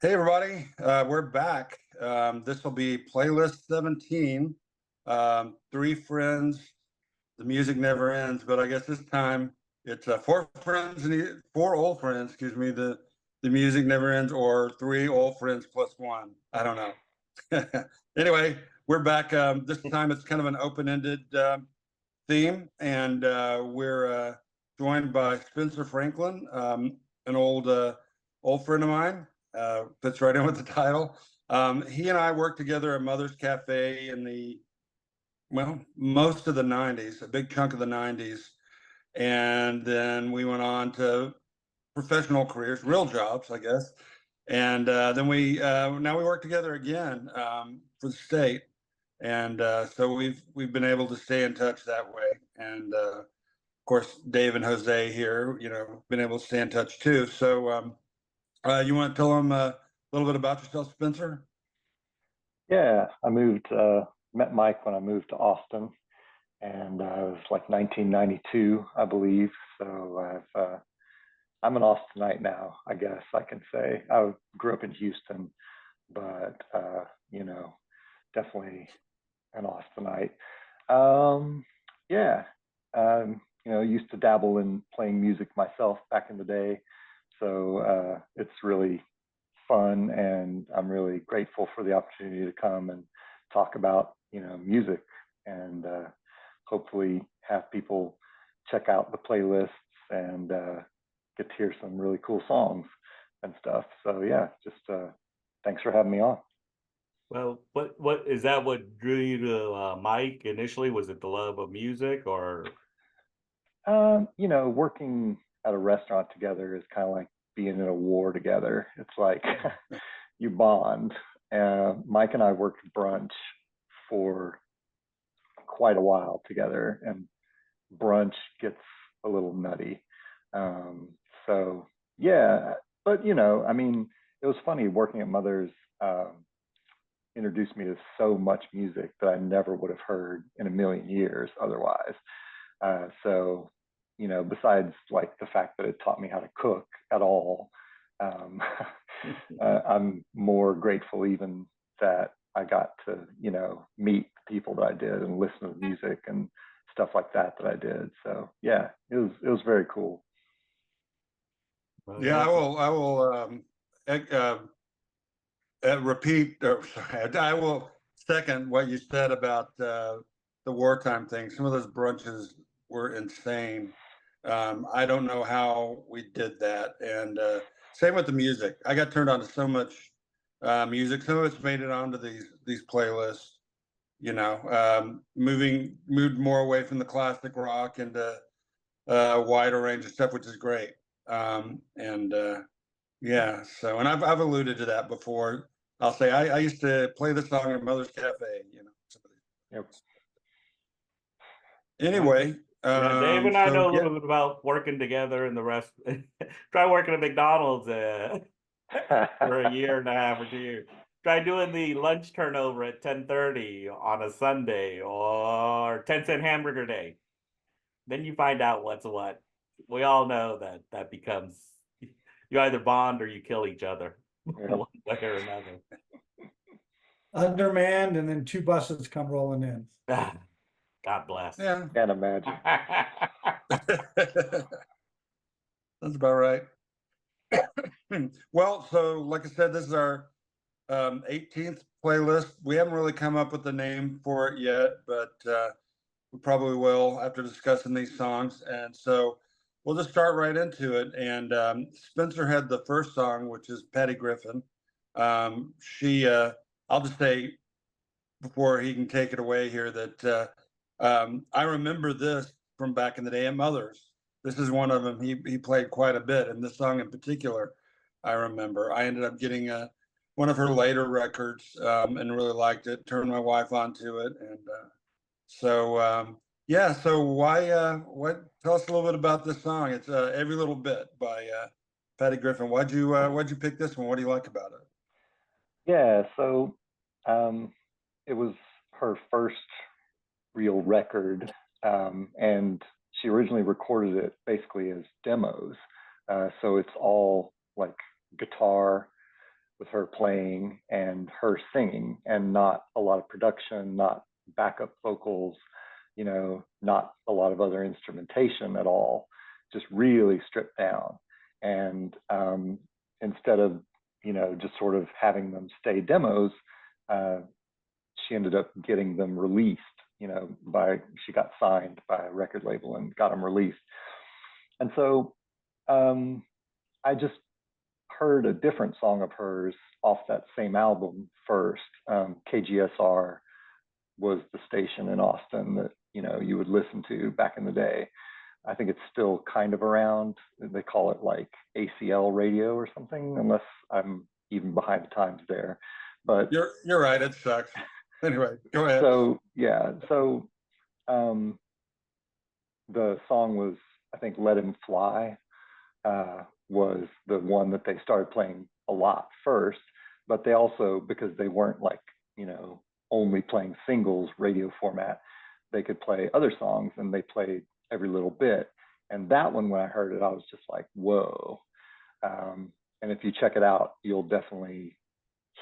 Hey everybody, we're back. This will be playlist 17. Three friends, the music never ends, but I guess this time it's four friends and four old friends, excuse me, the music never ends, or three old friends plus one. I don't know. Anyway, we're back. This time it's kind of an open-ended theme, and we're joined by Spencer Franklin, an old friend of mine. Fits right in with the title. He and I worked together at Mother's Cafe in most of the 90s, a big chunk of the 90s. And then we went on to professional careers, real jobs, I guess. And then now we work together again for the state. And so we've been able to stay in touch that way. And of course, Dave and Jose here, been able to stay in touch too. So you want to tell them a little bit about yourself, Spencer? Yeah, met Mike when I moved to Austin, and it was like 1992, I believe. So I'm an Austinite now, I guess I can say. I grew up in Houston, but definitely an Austinite. Um, yeah, used to dabble in playing music myself back in the day, so it's really fun, and I'm really grateful for the opportunity to come and talk about music, and hopefully have people check out the playlists and get to hear some really cool songs and stuff. So yeah, just thanks for having me on. Well, what is that? What drew you to Mike initially? Was it the love of music, or Working at a restaurant together is kind of like being in a war together. It's like you bond. Mike and I worked brunch for quite a while together, and brunch gets a little nutty. Um, so yeah, but I mean, it was funny working at Mother's. Introduced me to so much music that I never would have heard in a million years otherwise. So, besides like the fact that it taught me how to cook at all, um, I'm more grateful even that I got to, meet people that I did and listen to music and stuff like that I did. So yeah, it was very cool. Yeah, I will repeat, or sorry, I will second what you said about the wartime thing. Some of those brunches were insane. I don't know how we did that. And same with the music. I got turned on to so much music. Some of it's made it onto these playlists. Moved more away from the classic rock into a wider range of stuff, which is great. And yeah, so and I've alluded to that before. I'll say I used to play this song at Mother's Cafe. Yep. Anyway, yeah, Dave and I so know a yeah, little bit about working together and the rest. Try working at McDonald's for a year and a half or 2 years. Try doing the lunch turnover at 10:30 on a Sunday or 10-cent hamburger day. Then you find out what's what. We all know that becomes you either bond or you kill each other Yep. one way or another. Undermanned, and then two buses come rolling in. God bless. yeah, Can't imagine. that's about right. Well, so like I said, this is our 18th playlist. We haven't really come up with a name for it yet, but we probably will after discussing these songs. And so we'll just start right into it. And Spencer had the first song, which is Patty Griffin. I'll just say before he can take it away here that I remember this from back in the day at Mother's. This is one of them. He played quite a bit, and this song in particular, I remember. I ended up getting one of her later records and really liked it. Turned my wife onto it, and yeah. So what? Tell us a little bit about this song. It's "Every Little Bit" by Patty Griffin. Why'd you pick this one? What do you like about it? Yeah, so it was her first real record, and she originally recorded it basically as demos. So it's all like guitar with her playing and her singing, and not a lot of production, not backup vocals, you know, not a lot of other instrumentation at all, just really stripped down. And instead of, you know, just sort of having them stay demos, she ended up getting them released, you know, she got signed by a record label and got them released. And so I just heard a different song of hers off that same album first. KGSR was the station in Austin that, you know, you would listen to back in the day. I think it's still kind of around. They call it like ACL radio or something, unless I'm even behind the times there. But you're right, it sucks. Anyway, go ahead. So yeah, so the song was, I think, Let Him Fly was the one that they started playing a lot first, but they also, because they weren't like, you know, only playing singles radio format, they could play other songs, and they played every little bit. And that one, when I heard it, I was just like, whoa. And if you check it out, you'll definitely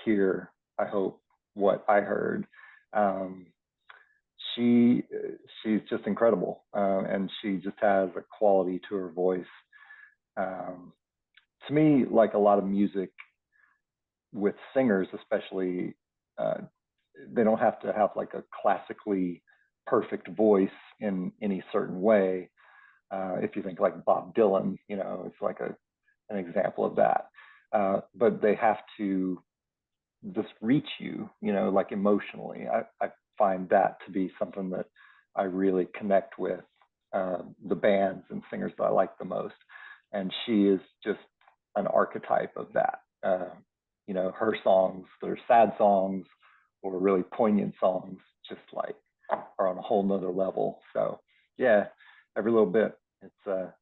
hear, I hope, what I heard. She's just incredible, and she just has a quality to her voice. To me, like a lot of music with singers, especially, they don't have to have like a classically perfect voice in any certain way. If you think like Bob Dylan, you know, it's like an example of that. But they have to just reach you, you know, like emotionally. I find that to be something that I really connect with, the bands and singers that I like the most. And she is just an archetype of that. You know, her songs, they're sad songs or really poignant songs, just like are on a whole nother level. So yeah, every little bit, it's a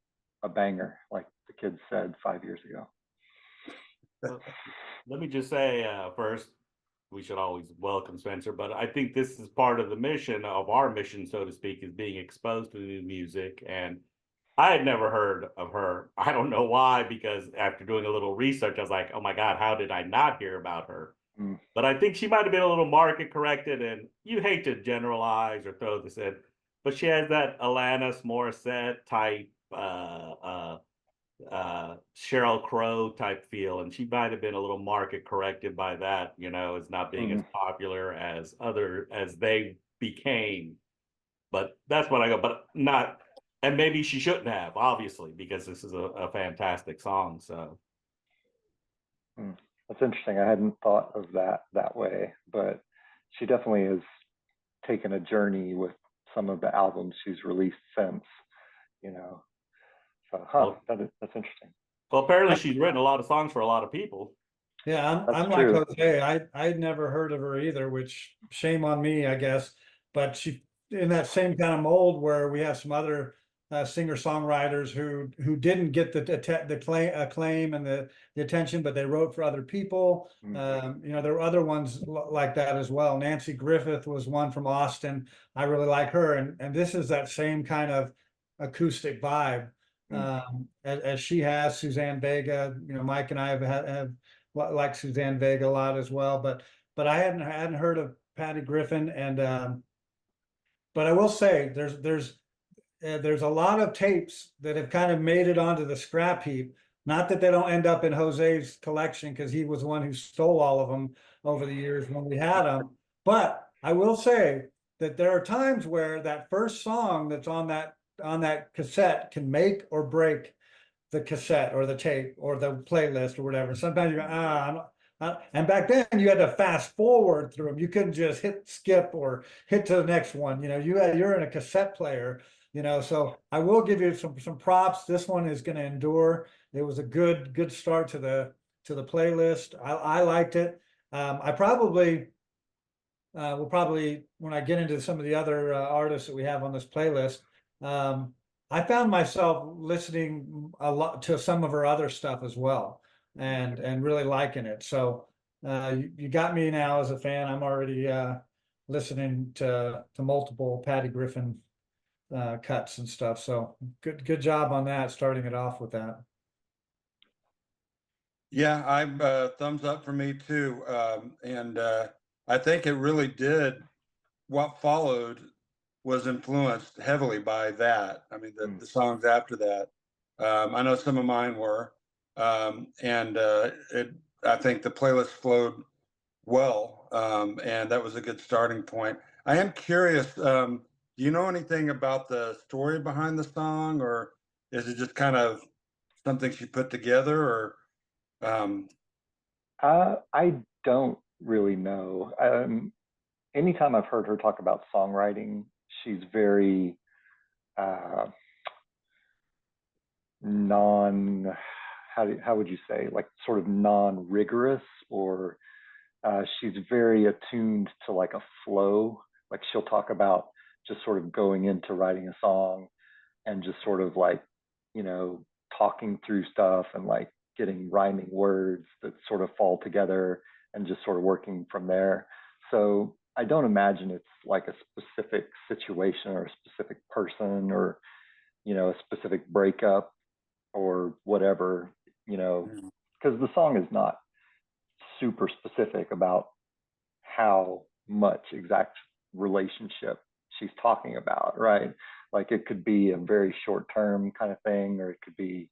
banger, like the kids said 5 years ago. Let me just say, first, we should always welcome Spencer, but I think this is part of the mission of our mission, so to speak, is being exposed to new music. And I had never heard of her. I don't know why, because after doing a little research, I was like, oh my God, how did I not hear about her? But I think she might have been a little market corrected, and you hate to generalize or throw this in, but she has that Alanis Morissette type, Sheryl Crow type feel, and she might have been a little market corrected by that, you know, as not being as popular as they became. But that's what I go, but not, and maybe she shouldn't have, obviously, because this is a fantastic song. So that's interesting. I hadn't thought of that way, but she definitely has taken a journey with some of the albums she's released since, you know. So that's interesting. Well, apparently she's written a lot of songs for a lot of people. Yeah, I'm like Jose. I'd never heard of her either, which shame on me, I guess. But she in that same kind of mold where we have some other singer-songwriters who didn't get the acclaim and the attention, but they wrote for other people. You know, there were other ones like that as well. Nancy Griffith was one from Austin. I really like her, and this is that same kind of acoustic vibe. As she has. Suzanne Vega, you know, Mike and I have liked Suzanne Vega a lot as well, but I hadn't heard of Patty Griffin, and but I will say there's a lot of tapes that have kind of made it onto the scrap heap. Not that they don't end up in Jose's collection, because he was the one who stole all of them over the years when we had them. But I will say that there are times where that first song that's on that cassette can make or break the cassette or the tape or the playlist or whatever. Sometimes you go, and back then you had to fast forward through them. You couldn't just hit skip or hit to the next one. You know, you're in a cassette player, you know, so I will give you some props. This one is going to endure. It was a good start to the playlist. I liked it. I probably will probably, when I get into some of the other artists that we have on this playlist, I found myself listening a lot to some of her other stuff as well, and really liking it. So you got me now as a fan. I'm already listening to multiple Patty Griffin cuts and stuff. So good job on that, starting it off with that. Yeah, I'm thumbs up for me too. And I think it really did. What followed was influenced heavily by that. I mean, Mm. the songs after that. I know some of mine were, and I think the playlist flowed well, and that was a good starting point. I am curious. Do you know anything about the story behind the song, or is it just kind of something she put together, or um, I don't really know. Anytime I've heard her talk about songwriting, she's very uh, non, how would you say, like sort of non-rigorous, or she's very attuned to like a flow. Like she'll talk about just sort of going into writing a song and just sort of like, you know, talking through stuff and like getting rhyming words that sort of fall together and just sort of working from there. So I don't imagine it's like a specific situation or a specific person or, you know, a specific breakup or whatever, you know, mm, because the song is not super specific about how much exact relationship she's talking about, right? Like it could be a very short term kind of thing, or it could be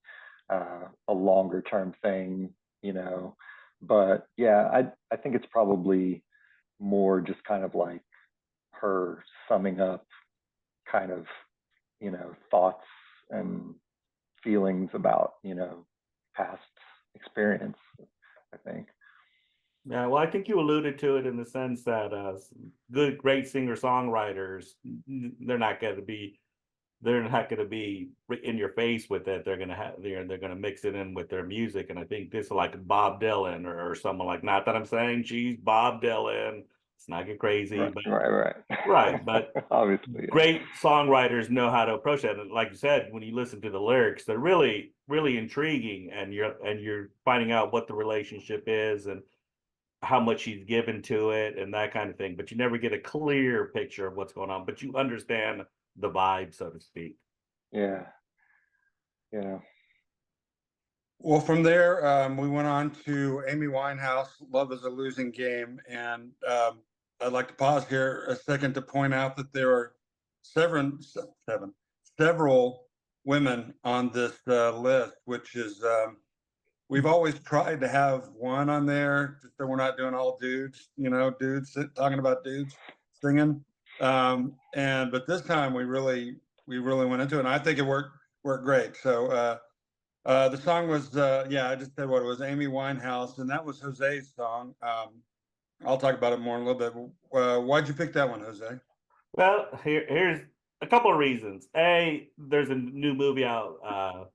a longer term thing, you know. But yeah, I think it's probably more just kind of like her summing up kind of, you know, thoughts and feelings about, you know, past experience, I think. Yeah, well, I think you alluded to it in the sense that good, great singer-songwriters, they're not going to be in your face with it. They're going to they're going to mix it in with their music. And I think this is like Bob Dylan or someone like, not that I'm saying she's Bob Dylan. Let's not get crazy, Right, but right, right. But obviously, yeah. great songwriters know how to approach that. And like you said, when you listen to the lyrics, they're really, really intriguing, and you're finding out what the relationship is and how much he's given to it and that kind of thing. But you never get a clear picture of what's going on, but you understand the vibe, so to speak. Yeah, yeah. well, from there, we went on to Amy Winehouse, Love is a Losing Game. And I'd like to pause here a second to point out that there are several women on this list, which is, we've always tried to have one on there just so we're not doing all dudes, you know, talking about dudes singing. But this time we really went into it, and I think it worked great. So the song was, yeah, I just said what it was, Amy Winehouse, and that was Jose's song. I'll talk about it more in a little bit. Why'd you pick that one, Jose? Well, here's a couple of reasons. A, there's a new movie out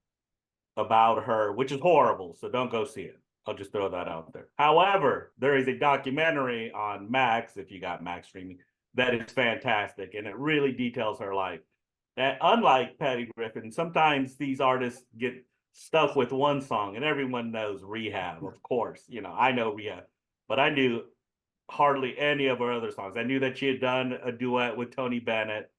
about her, which is horrible, so don't go see it. I'll just throw that out there. However, there is a documentary on Max, if you got Max streaming, that is fantastic, and it really details her life. And unlike Patty Griffin, sometimes these artists get stuck with one song, and everyone knows Rehab, of course. You know, I know Rehab, but I knew hardly any of her other songs. I knew that she had done a duet with Tony Bennett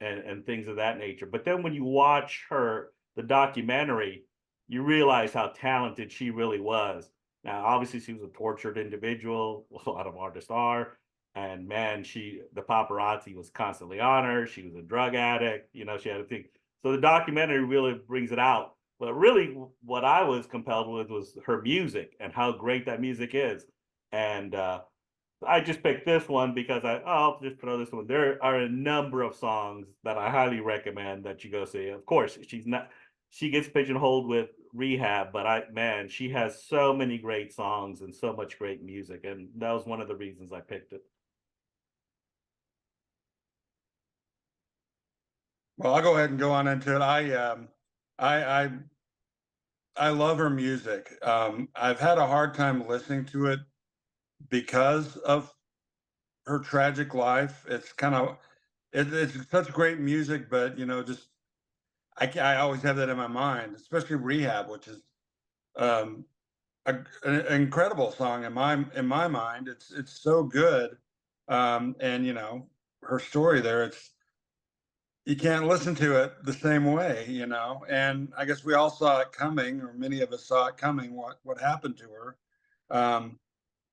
and things of that nature. But then when you watch the documentary, you realize how talented she really was. Now, obviously, she was a tortured individual. A lot of artists are. And man, the paparazzi was constantly on her. She was a drug addict. You know, she had a thing. So the documentary really brings it out. But really, what I was compelled with was her music and how great that music is. And I just picked this one because I'll just throw this one. There are a number of songs that I highly recommend that you go see. Of course, she gets pigeonholed with Rehab, but man, she has so many great songs and so much great music. And that was one of the reasons I picked it. Well, I'll go ahead and go on into it. I I love her music. I've had a hard time listening to it because of her tragic life. It's kind of it's such great music, but you know, just I always have that in my mind, especially Rehab, which is um, an incredible song in my mind. It's so good, and you know her story there. you can't listen to it the same way, you know. And I guess we all saw it coming, or many of us saw it coming, what happened to her.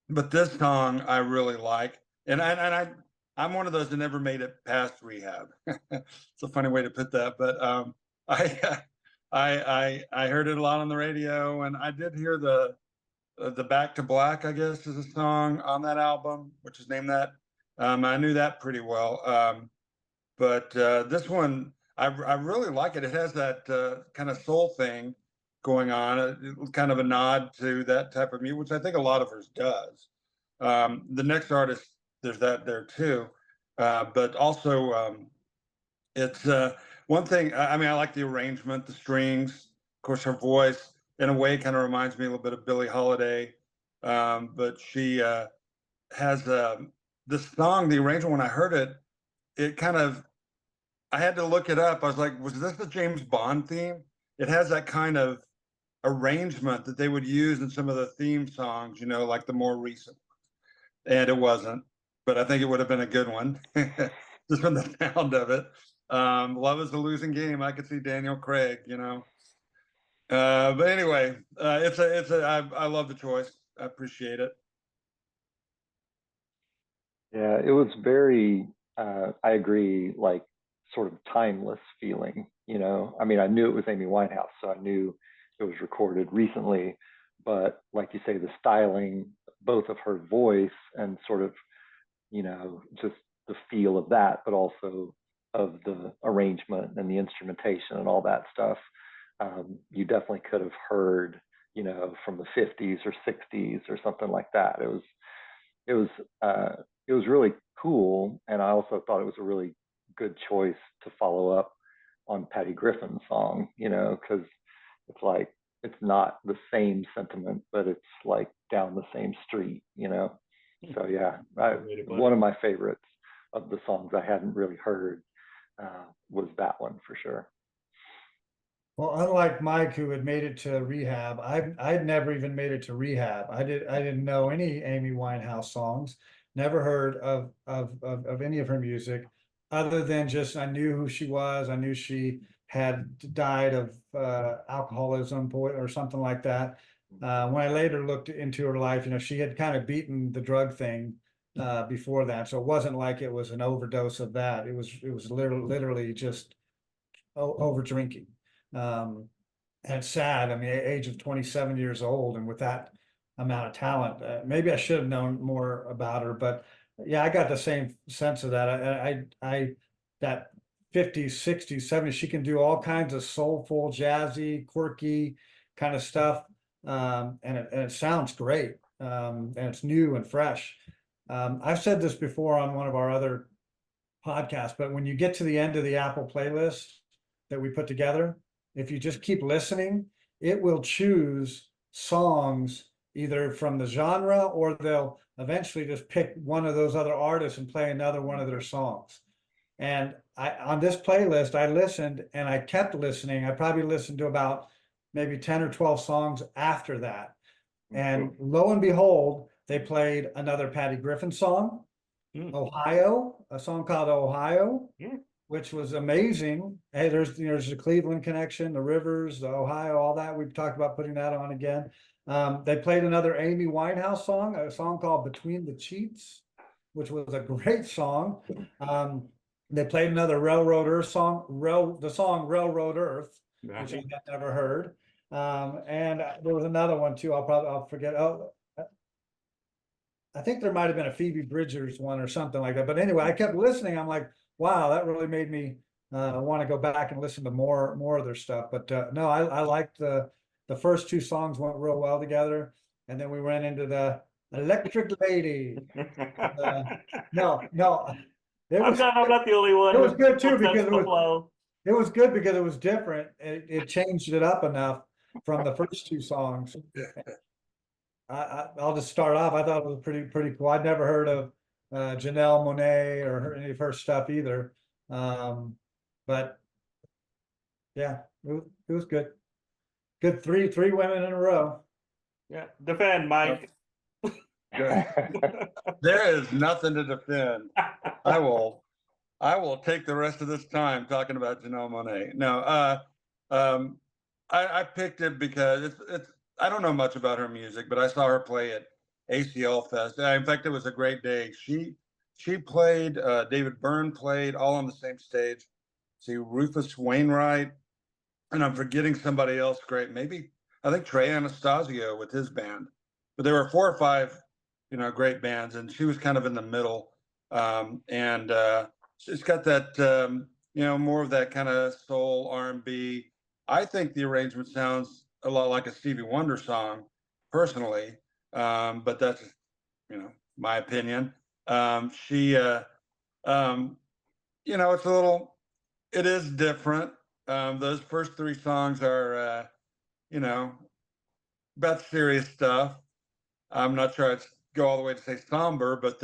But this song I really like, and I'm one of those that never made it past rehab. It's a funny way to put that, but I I heard it a lot on the radio, and I did hear the Back to Black, I guess, is a song on that album, which is named that. I knew that pretty well. But this one, I really like it. It has that kind of soul thing going on, kind of a nod to that type of music, which I think a lot of hers does. The next artist, there's that there too. But also, it's one thing, I mean, I like the arrangement, the strings, of course, her voice, in a way, kind of reminds me a little bit of Billie Holiday. But she has this song, the arrangement, when I heard it, it kind of, I had to look it up. I was like, was this the James Bond theme? It has that kind of arrangement that they would use in some of the theme songs, you know, like the more recent. And it wasn't, but I think it would have been a good one, just from the sound of it. Love is a losing game. I could see Daniel Craig, you know. But anyway, I love the choice. I appreciate it. Yeah, it was very, I agree, like sort of timeless feeling, you know. I mean, I knew it was Amy Winehouse, so I knew it was recorded recently, but like you say, the styling, both of her voice and sort of, you know, just the feel of that, but also of the arrangement and the instrumentation and all that stuff. You definitely could have heard, you know, from the 50s or 60s or something like that. It was it was really cool, and I also thought it was a really good choice to follow up on Patty Griffin's song, you know, because it's like it's not the same sentiment, but it's like down the same street, you know. So yeah, one of my favorites of the songs I hadn't really heard was that one for sure. Well, unlike Mike, who had made it to rehab, I'd never even made it to rehab. I didn't know any Amy Winehouse songs, never heard of any of her music, other than just I knew who she was. I knew she had died of alcoholism or something like that. When I later looked into her life, you know, she had kind of beaten the drug thing before that, so it wasn't like it was an overdose of that. It was literally just over drinking. And it's sad. I mean, age of 27 years old, and with that amount of talent, maybe I should have known more about her. But yeah, I got the same sense of that. I that 50s, 60s, 70s, she can do all kinds of soulful, jazzy, quirky kind of stuff, and it sounds great, and it's new and fresh. I've said this before on one of our other podcasts, but when you get to the end of the Apple playlist that we put together, if you just keep listening, it will choose songs either from the genre, or they'll eventually just pick one of those other artists and play another one of their songs. And on this playlist, I listened and I kept listening. I probably listened to about maybe 10 or 12 songs after that. And lo and behold, they played another Patty Griffin song, Ohio, a song called Ohio, which was amazing. Hey, there's the Cleveland connection, the rivers, the Ohio, all that. We've talked about putting that on again. They played another Amy Winehouse song, a song called Between the Sheets, which was a great song. They played another Railroad Earth song, the song Railroad Earth, which I had never heard. And there was another one too. I'll forget. Oh, I think there might have been a Phoebe Bridgers one or something like that. But anyway, I kept listening. I'm like, wow, that really made me want to go back and listen to more of their stuff. But no, I liked the first two songs went real well together, and then we went into the Electric Lady. No, I'm not the only one. It was good too because it was good because it was different. It changed it up enough from the first two songs. I'll just start off. I thought it was pretty cool. I'd never heard of Janelle Monáe or any of her stuff either. But yeah, it was good. Good three women in a row. Yeah, defend, Mike. There is nothing to defend. I will I will take the rest of this time talking about Janelle Monáe. No, I picked it because it's I don't know much about her music, but I saw her play at ACL Fest. In fact, it was a great day. She played, David Byrne played, all on the same stage. See Rufus Wainwright, and I'm forgetting somebody else great. Maybe I think Trey Anastasio with his band. But there were 4 or 5, great bands, and she was kind of in the middle. And she's got that, more of that kind of soul R&B. I think the arrangement sounds a lot like a Stevie Wonder song, personally. But that's, my opinion. She, it's it is different. Those first 3 songs are, about serious stuff. I'm not sure I'd go all the way to say somber, but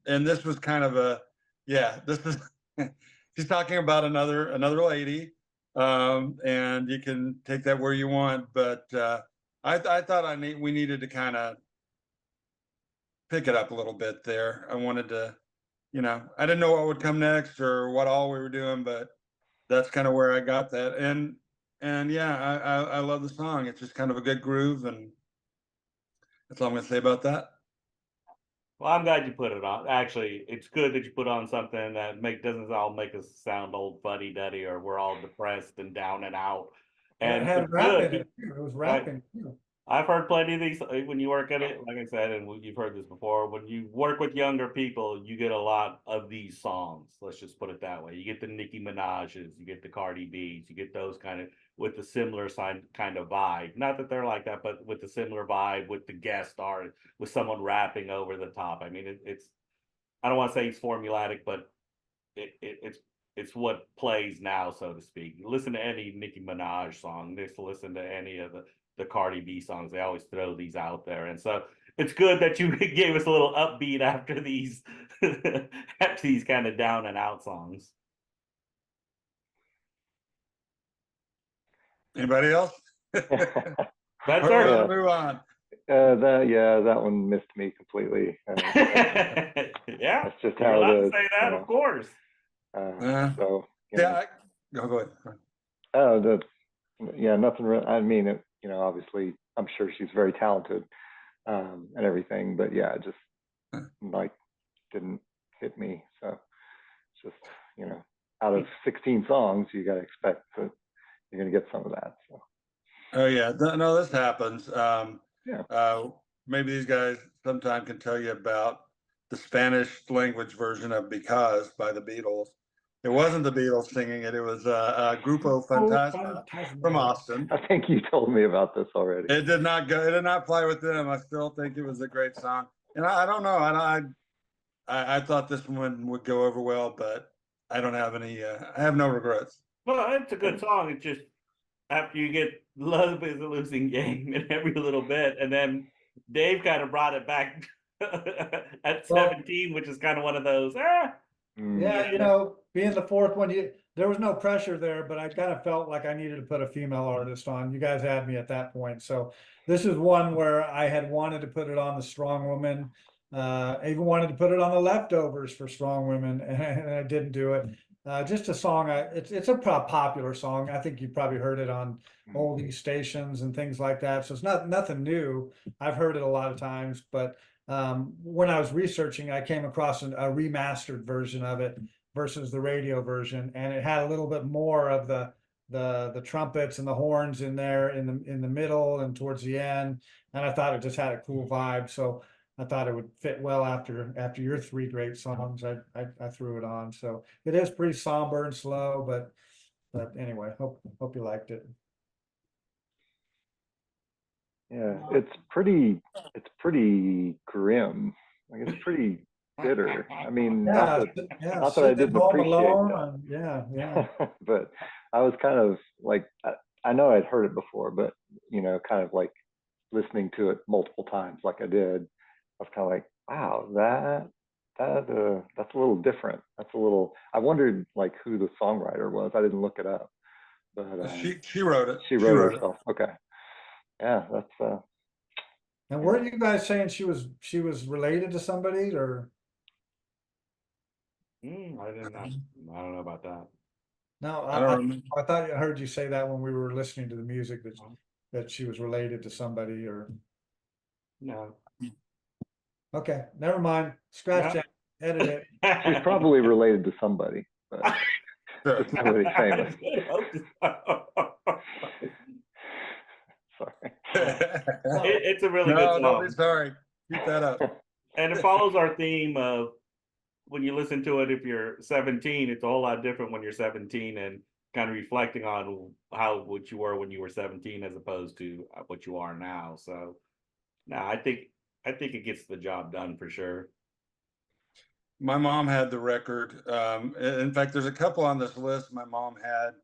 and this was kind of this is, she's talking about another lady. And you can take that where you want, but, I thought we needed to kind of pick it up a little bit there. I wanted to, I didn't know what would come next or what all we were doing, but that's kind of where I got that. And yeah, I love the song. It's just kind of a good groove, and that's all I'm gonna say about that. Well, I'm glad you put it on. Actually, it's good that you put on something that doesn't all make us sound old fuddy-duddy or we're all depressed and down and out. And it And had it's rap in good. it. It was rapping. too. I've heard plenty of these when you work at it, like I said, and you've heard this before. When you work with younger people, you get a lot of these songs. Let's just put it that way. You get the Nicki Minaj's, you get the Cardi B's, you get those kind of with the similar kind of vibe. Not that they're like that, but with the similar vibe, with the guest star, with someone rapping over the top. I mean, it's I don't want to say it's formulaic, but it's what plays now, so to speak. You listen to any Nicki Minaj song, just listen to any of the Cardi B songs. They always throw these out there, and so it's good that you gave us a little upbeat after these after these kind of down and out songs. Anybody else? That's We're our gonna move on. That one missed me completely. yeah. That's just You're how allowed it to is. say that, of course. So Yeah, go ahead. oh, nothing. I mean, obviously, I'm sure she's very talented and everything, but yeah, it just didn't hit me. So it's just out of 16 songs, you got to expect that you're going to get some of that. So. Oh yeah, no, this happens. Yeah. Maybe these guys sometime can tell you about the Spanish language version of "Because" by the Beatles. It wasn't the Beatles singing it; it was Grupo Fantasma from Austin. I think you told me about this already. It did not go. It did not fly with them. I still think it was a great song, and I don't know. I thought this one would go over well, but I don't have any. I have no regrets. Well, it's a good song. It's just after you get love is a losing game in every little bit, and then Dave kind of brought it back at 17, which is kind of one of those. Yeah, being the 4th one, there was no pressure there, but I kind of felt like I needed to put a female artist on. You guys had me at that point, so this is one where I had wanted to put it on the Strong Woman. I even wanted to put it on the Leftovers for Strong Women, and I didn't do it. Just a song. It's a popular song. I think you probably heard it on oldie stations and things like that. So it's nothing new. I've heard it a lot of times, but when I was researching, I came across a remastered version of it versus the radio version, and it had a little bit more of the trumpets and the horns in there in the middle and towards the end, and I thought it just had a cool vibe. So I thought it would fit well after your 3 great songs. I threw it on. So it is pretty somber and slow, but anyway, hope you liked it. Yeah, it's pretty grim. Like it's pretty bitter. I mean, not that I didn't appreciate that. Yeah. But I was kind of like, I know I'd heard it before, but kind of like listening to it multiple times, like I did. I was kind of like, wow, that's a little different. I wondered like who the songwriter was. I didn't look it up, but she wrote it. She wrote it herself. Okay. Yeah, that's And weren't you guys saying she was related to somebody, or? I don't know about that. No, I don't remember. I thought I heard you say that when we were listening to the music that she was related to somebody or. No. Okay, never mind. Scratch No. that. Edit it. She's probably related to somebody, but Sure. just nobody famous. I hope so. Sorry. It's a really No, good don't be song. sorry. Keep that up. And it follows our theme of when you listen to it, if you're 17, it's a whole lot different when you're 17 and kind of reflecting on what you were when you were 17 as opposed to what you are now. So no, I think it gets the job done for sure. My mom had the record. In fact, there's a couple on this list my mom had.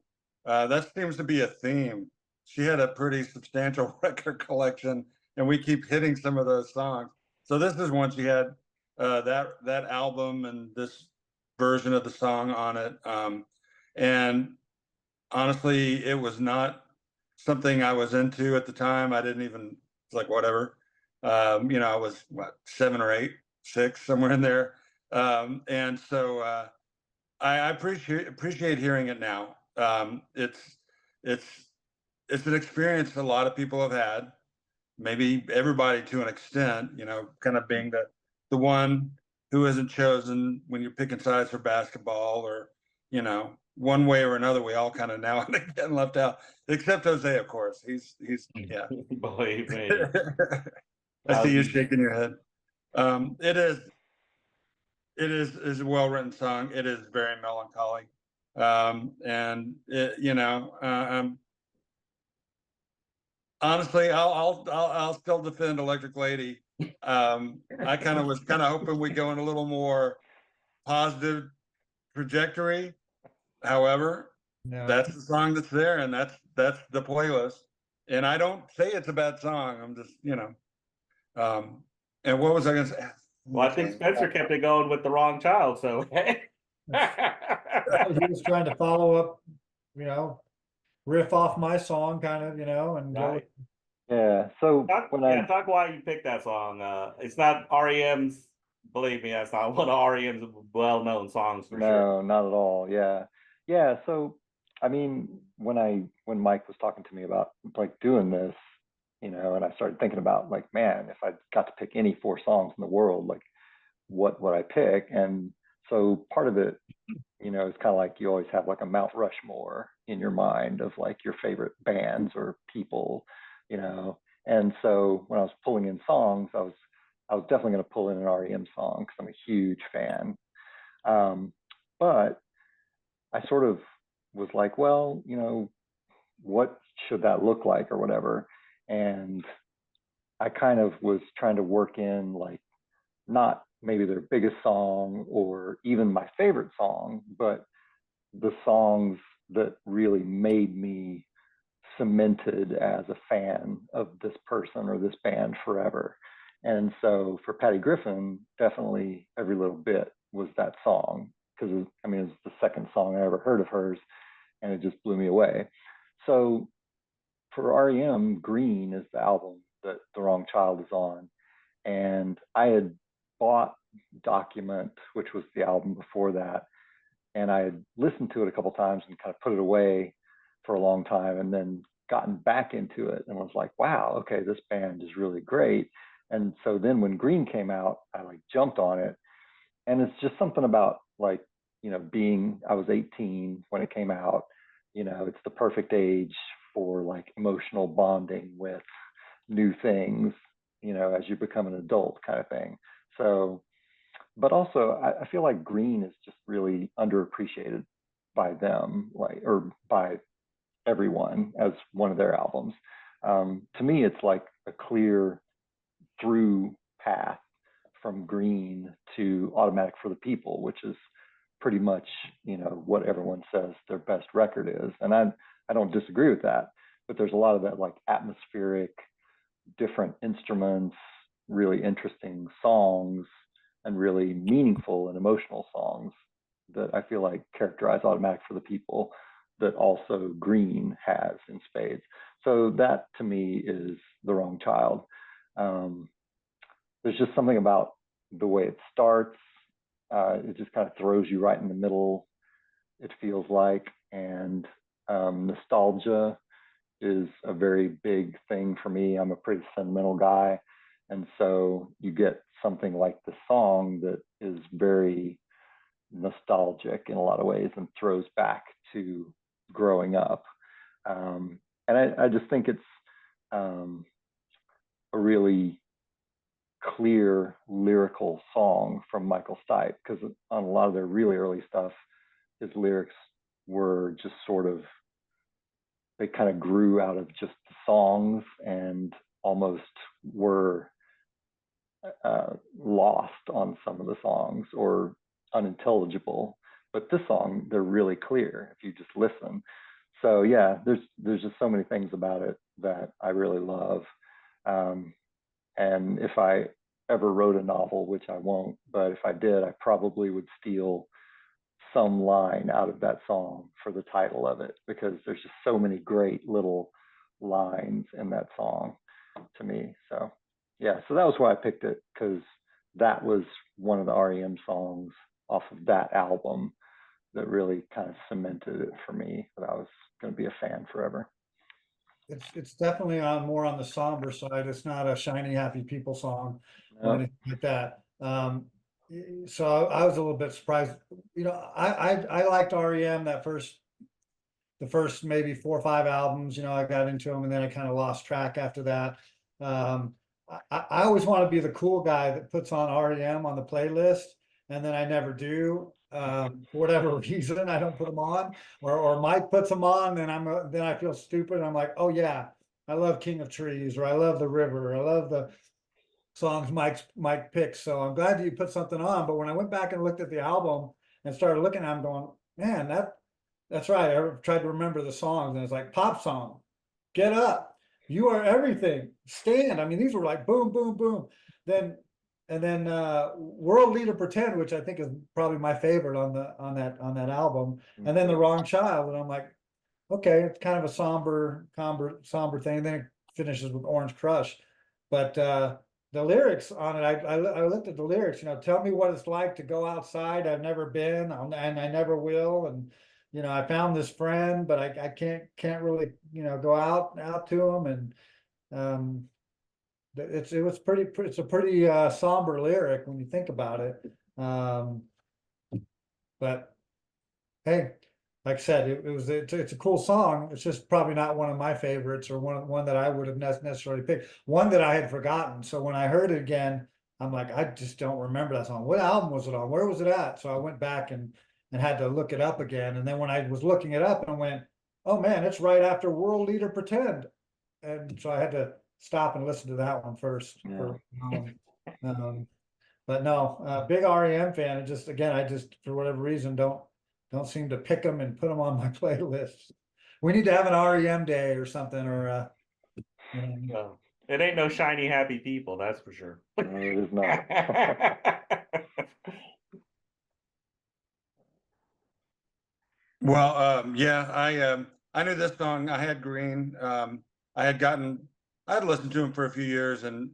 That seems to be a theme. She had a pretty substantial record collection, and we keep hitting some of those songs. So this is one she had, that album and this version of the song on it. And honestly, it was not something I was into at the time. I didn't even, it's like whatever. I was what, 7 or 8, 6, somewhere in there. And so I appreciate hearing it now. It's it's an experience a lot of people have had, maybe everybody to an extent, kind of being the one who isn't chosen when you're picking sides for basketball, or one way or another, we all kind of now and again left out, except Jose, of course. He's yeah. Believe me. I see you shaking your head. It is a well-written song. It is very melancholy. And honestly, I'll still defend Electric Lady. I was hoping we go in a little more positive trajectory. However, No. that's the song that's there, and that's the playlist. And I don't say it's a bad song. I'm just, and what was I going to say? Well, I think Spencer kept it going with the wrong child. So He was trying to follow up, riff off my song, kind of, and go. right. Yeah. So Talk why you picked that song. It's not REM's. Believe me, that's not one of REM's well-known songs for sure. No, not at all. Yeah. Yeah. So, I mean, when Mike was talking to me about like doing this, and I started thinking about like, man, if I got to pick any 4 songs in the world, like what would I pick? And so part of it, it's kind of like you always have like a Mount Rushmore in your mind of like your favorite bands or people, And so when I was pulling in songs, I was definitely going to pull in an REM song because I'm a huge fan. But I sort of was like, well, what should that look like or whatever? And I kind of was trying to work in like not maybe their biggest song or even my favorite song, but the songs that really made me cemented as a fan of this person or this band forever. And so for Patty Griffin, definitely Every Little Bit was that song, because it's the second song I ever heard of hers, and it just blew me away. So for REM, Green is the album that The Wrong Child is on. And I had bought Document, which was the album before that, and I had listened to it a couple times and kind of put it away for a long time, and then gotten back into it and was like, wow, okay, this band is really great. And so then when Green came out, I like jumped on it. And it's just something about like, I was 18 when it came out, it's the perfect age for like emotional bonding with new things, as you become an adult kind of thing. So, but also I feel like Green is just really underappreciated by them, or by everyone, as one of their albums. To me, it's like a clear through path from Green to Automatic for the People, which is pretty much, what everyone says their best record is. And I don't disagree with that, but there's a lot of that like atmospheric, different instruments, really interesting songs, and really meaningful and emotional songs that I feel like characterize Automatic for the People, that also Green has in spades. So that to me is The Wrong Child. There's just something about the way it starts. it just kind of throws you right in the middle, it feels like. And nostalgia is a very big thing for me. I'm a pretty sentimental guy. And so you get something like the song that is very nostalgic in a lot of ways and throws back to growing up. And I just think it's a really clear lyrical song from Michael Stipe, because on a lot of their really early stuff, his lyrics were just sort of, they kind of grew out of just the songs and almost were lost on some of the songs or unintelligible. But this song, they're really clear if you just listen. So yeah, there's just so many things about it that I really love. And if I ever wrote a novel, which I won't, but if I did, I probably would steal some line out of that song for the title of it, because there's just so many great little lines in that song to me. So yeah, so that was why I picked it, because that was one of the REM songs off of that album that really kind of cemented it for me that I was going to be a fan forever. It's definitely on more on the somber side. It's not a shiny happy people song or anything like that. So I was a little bit surprised. You know, I liked REM the first maybe 4 or 5 albums. You know, I got into them and then I kind of lost track after that. I always want to be the cool guy that puts on REM on the playlist, and then I never do. For whatever reason, I don't put them on, or Mike puts them on, and then I feel stupid. And I'm like, oh yeah, I love King of Trees, or I love The River, or I love the songs Mike picks. So I'm glad that you put something on. But when I went back and looked at the album and started looking at them, going, man, that's right. I tried to remember the songs, and it's like pop song, Get Up, You Are Everything, Stand. I mean, these were like boom, boom, boom. Then World Leader Pretend, which I think is probably my favorite on that album, and then The Wrong Child. And I'm like, okay, it's kind of a somber thing. And then it finishes with Orange Crush. But the lyrics on it, I looked at the lyrics, you know, tell me what it's like to go outside. I've never been, and I never will. And you know, I found this friend, but I can't really, you know, go out to him. And it's a pretty somber lyric when you think about it. But hey, like I said, it's a cool song. It's just probably not one of my favorites, or one that I would have necessarily picked. One that I had forgotten. So when I heard it again, I'm like, I just don't remember that song. What album was it on? Where was it at? So I went back and had to look it up again. And then when I was looking it up, and went, oh man, it's right after World Leader Pretend. And so I had to stop and listen to that one first. Yeah. But no, big REM fan. And just again, I just for whatever reason don't seem to pick them and put them on my playlist. We need to have an REM day or something, or No, it ain't no shiny happy people, that's for sure. No, it is not. Well, yeah, I knew this song. I had Green. I had listened to him for a few years, and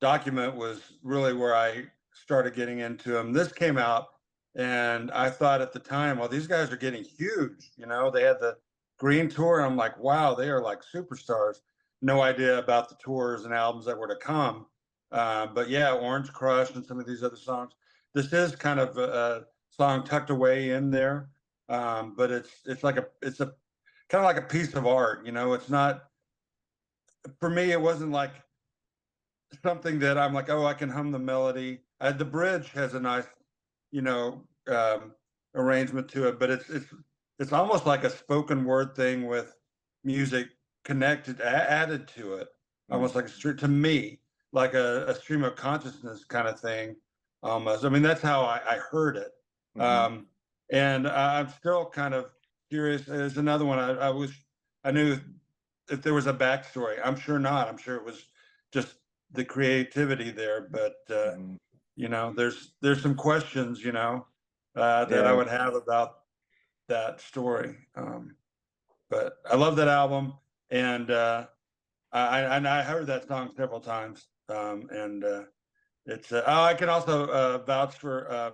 Document was really where I started getting into him. This came out, and I thought at the time, well, these guys are getting huge. You know, they had the Green tour, and I'm like, wow, they are like superstars. No idea about the tours and albums that were to come. But yeah, Orange Crush and some of these other songs. This is kind of a song tucked away in there, but it's a kind of like a piece of art. You know, it's not, for me, it wasn't like something that I'm like, oh, I can hum the melody. The bridge has a nice, you know, arrangement to it, but it's almost like a spoken word thing with music connected, added to it, almost like to me, like a stream of consciousness kind of thing. Almost. I mean, that's how I heard it. And I'm still kind of curious. There's another one. I knew if there was a backstory. I'm sure not. I'm sure it was just the creativity there. But you know, there's some questions, you know, that I would have about that story. But I love that album, and I heard that song several times. And It's I can also vouch for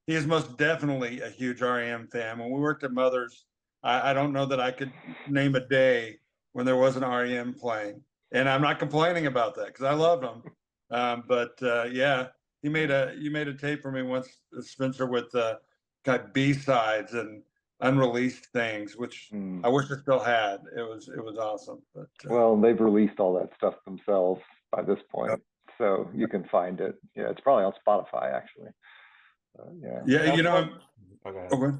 he is most definitely a huge REM fan. When we worked at Mother's, I don't know that I could name a day when there wasn't REM playing, and I'm not complaining about that because I loved them. But yeah, you made a tape for me once, Spencer, with got B-sides and unreleased things, which I wish I still had. It was awesome. But well, they've released all that stuff themselves by this point, so you can find it. Yeah, it's probably on Spotify actually. Yeah. yeah, you know, Okay. okay.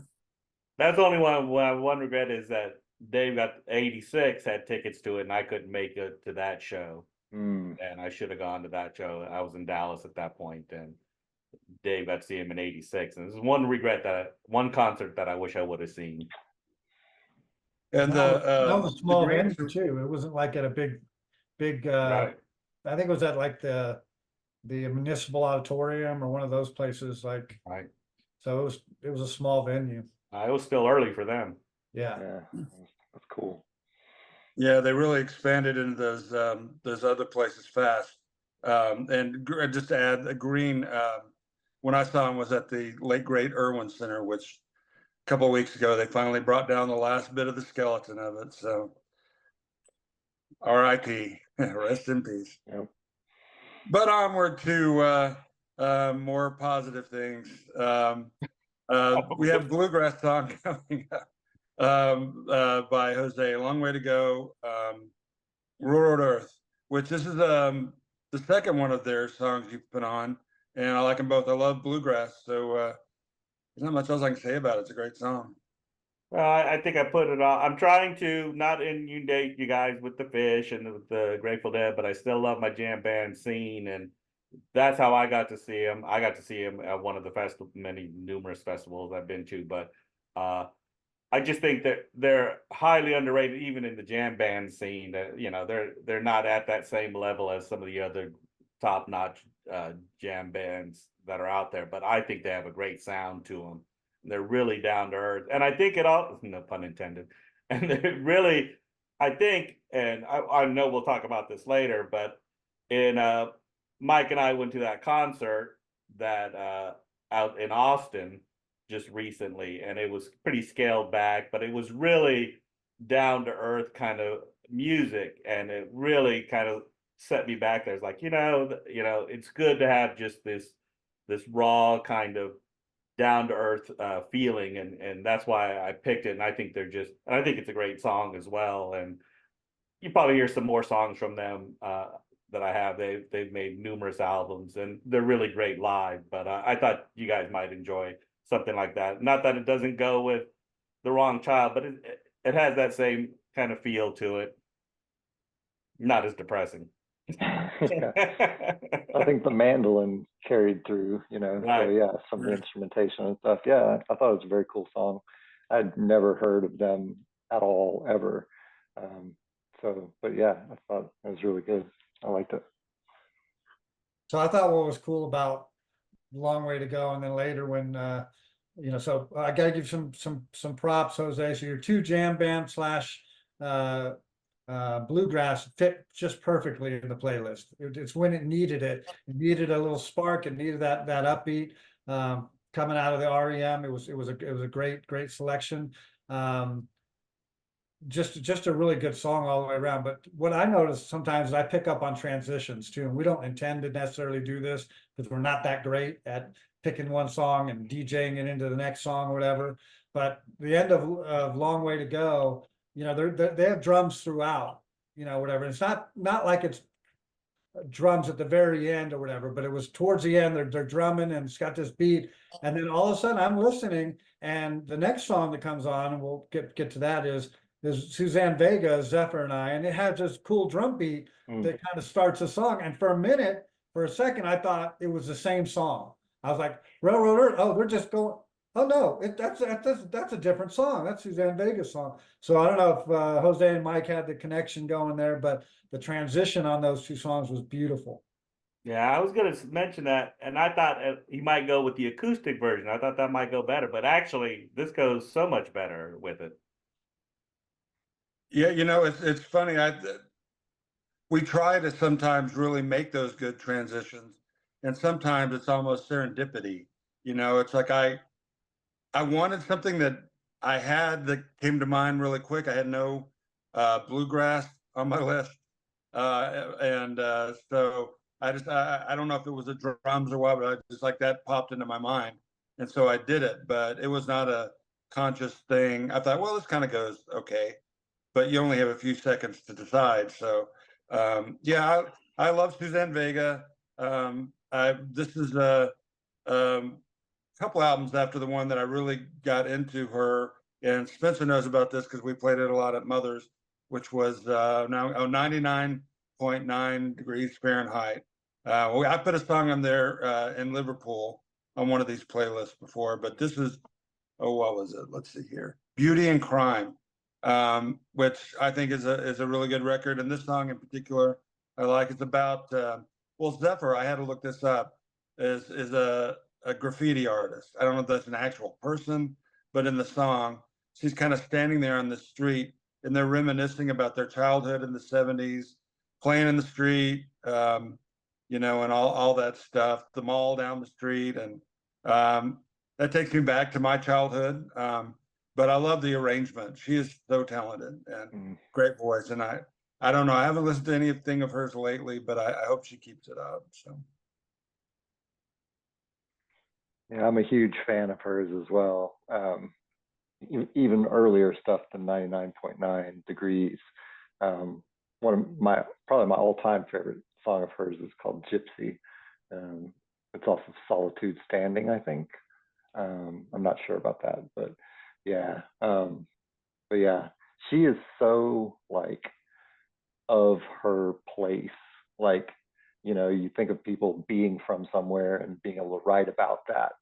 That's the only one regret is that Dave got 86 had tickets to it and I couldn't make it to that show. Mm. And I should have gone to that show. I was in Dallas at that point, and Dave got to see him in '86. And this is one regret one concert that I wish I would have seen. And that was a small greatest- venue too. It wasn't like at a big Right. I think it was at like the municipal auditorium or one of those places, like, Right. so it was a small venue. It was still early for them. Yeah. Yeah, that's cool. Yeah, they really expanded into those other places fast. And just to add, Green, when I saw him was at the late great Irwin Center, which a couple of weeks ago they finally brought down the last bit of the skeleton of it. So, R.I.P. Rest in peace. Yep. But onward to more positive things. We have Bluegrass song coming up by Jose, A Long Way to Go, Rural Earth, which this is the second one of their songs you've put on, and I like them both. I love Bluegrass, so there's not much else I can say about it. It's a great song. Well, I think I put it on. I'm trying to not inundate you guys with the Fish and with the Grateful Dead, but I still love my jam band scene, and that's how I got to see him. I got to see him at one of the numerous festivals I've been to, but I just think that they're highly underrated, even in the jam band scene. That they're not at that same level as some of the other top-notch jam bands that are out there. But I think they have a great sound to them. They're really down to earth, and I think it all, no pun intended. And they really, I think, and I know we'll talk about this later, but in Mike and I went to that concert that out in Austin just recently, and it was pretty scaled back, but it was really down to earth kind of music, and it really kind of set me back there. It's like, it's good to have just this raw kind of down to earth feeling, and that's why I picked it. And I think I think it's a great song as well. And you probably hear some more songs from them that I have. They've made numerous albums, and they're really great live. But I thought you guys might enjoy something like that. Not that it doesn't go with The Wrong Child, but it has that same kind of feel to it. Not as depressing. Yeah. I think the mandolin carried through, Right. So yeah, some of the instrumentation and stuff. Yeah, I thought it was a very cool song. I'd never heard of them at all, ever. But yeah, I thought it was really good. I liked it. So I thought what was cool about Long Way to Go, and then later when so I gotta give some props, Jose. So your two jam band slash bluegrass fit just perfectly in the playlist. It's when it needed it. It needed a little spark. It needed that upbeat coming out of the REM. It was a great selection. Just a really good song all the way around. But what I notice sometimes is I pick up on transitions too, and we don't intend to necessarily do this because we're not that great at picking one song and DJing it into the next song or whatever. But the end of Long Way to Go, they have drums throughout, whatever. It's not like it's drums at the very end or whatever, but it was towards the end. They're drumming and it's got this beat, and then all of a sudden I'm listening, and the next song that comes on, and we'll get to that, is Suzanne Vega, Zephyr and I, and it has this cool drum beat that kind of starts the song. And for a second, I thought it was the same song. I was like, Railroad Earth. Oh, they're just going. Oh no, that's a different song. That's Suzanne Vega's song. So I don't know if Jose and Mike had the connection going there, but the transition on those two songs was beautiful. Yeah, I was going to mention that, and I thought he might go with the acoustic version. I thought that might go better, but actually, this goes so much better with it. Yeah, it's funny. We try to sometimes really make those good transitions, and sometimes it's almost serendipity. You know, it's like I wanted something that I had that came to mind really quick. I had no bluegrass on my list, so I don't know if it was the drums or what, but I just like that popped into my mind, and so I did it. But it was not a conscious thing. I thought, well, this kind of goes okay, but you only have a few seconds to decide. So yeah, I love Suzanne Vega. This is a couple albums after the one that I really got into her, and Spencer knows about this because we played it a lot at Mother's, which was now 99.9 degrees Fahrenheit. I put a song on there in Liverpool on one of these playlists before, but this is, oh, what was it? Let's see here. Beauty and Crime, which I think is a really good record. And this song in particular, I like. It's about well, Zephyr. I had to look this up. Is a graffiti artist. I don't know if that's an actual person, but in the song, she's kind of standing there on the street, and they're reminiscing about their childhood in the '70s, playing in the street, you know, and all that stuff. The mall down the street, and that takes me back to my childhood. But I love the arrangement. She is so talented and great voice. And I don't know. I haven't listened to anything of hers lately, but I hope she keeps it up. So. Yeah, I'm a huge fan of hers as well. Even earlier stuff than 99.9 degrees. One of probably my all-time favorite song of hers is called Gypsy. It's also Solitude Standing, I think. I'm not sure about that, but yeah. But yeah, she is so like of her place. Like, you know, you think of people being from somewhere and being able to write about that.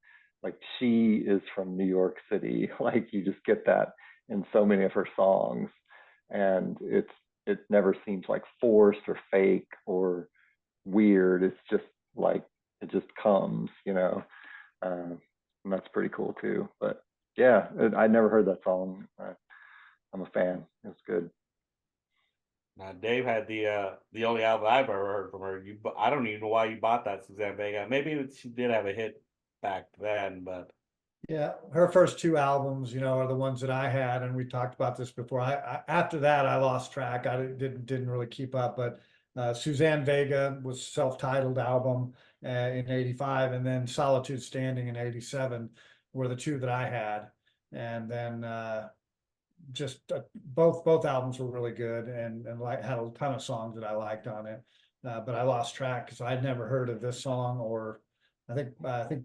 Like, she is from New York City. Like, you just get that in so many of her songs, and it never seems like forced or fake or weird. It's just like it just comes, you know, and that's pretty cool too. But yeah, I never heard that song. I'm a fan. It's good. Now, Dave had the only album I've ever heard from her. I don't even know why you bought that, Suzanne Vega. Maybe she did have a hit back then, but Yeah, her first two albums, you know, are the ones that I had, and we talked about this before. After that, I lost track. I didn't really keep up, but Suzanne Vega was self-titled album in '85, and then Solitude Standing in '87 were the two that I had, and then just both albums were really good, and like had a ton of songs that I liked on it, but I lost track because I'd never heard of this song, or I think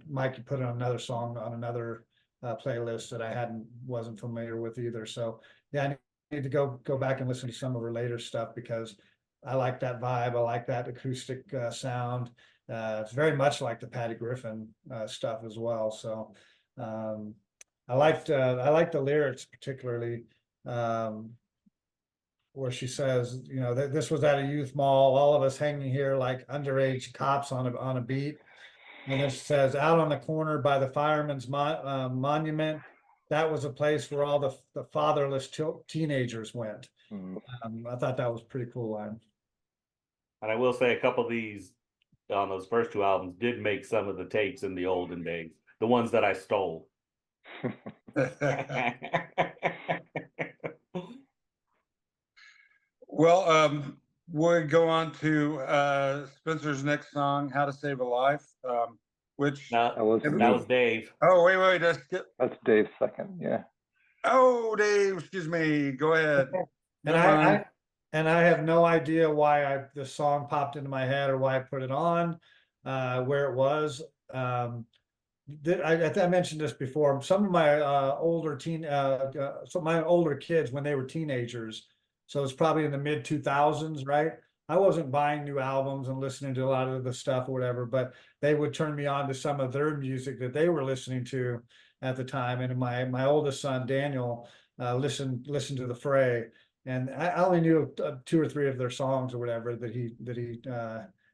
Mikey put it on another song on another playlist that I wasn't familiar with either. So yeah, I need to go back and listen to some of her later stuff because I like that vibe. I like that acoustic sound. It's very much like the Patty Griffin stuff as well. So I liked the lyrics particularly, where she says, you know, this was at a youth mall, all of us hanging here like underage cops on a beat. And then she says, out on the corner by the fireman's monument, that was a place where all the fatherless teenagers went. I thought that was a pretty cool line. and I will say a couple of these on those first two albums did make some of the tapes in the olden days, the ones that I stole. Well, we'll go on to Spencer's next song, "How to Save a Life," which that was Dave. Oh, wait, that's Dave's second. Yeah. Oh, Dave, excuse me. Go ahead. And I have no idea why the song popped into my head or why I put it on, where it was. I mentioned this before. Some of my older kids when they were teenagers, so it's probably in the mid 2000s, right? I wasn't buying new albums and listening to a lot of the stuff or whatever, but they would turn me on to some of their music that they were listening to at the time. And my oldest son Daniel listened to the Fray, and I only knew 2 or 3 of their songs or whatever that he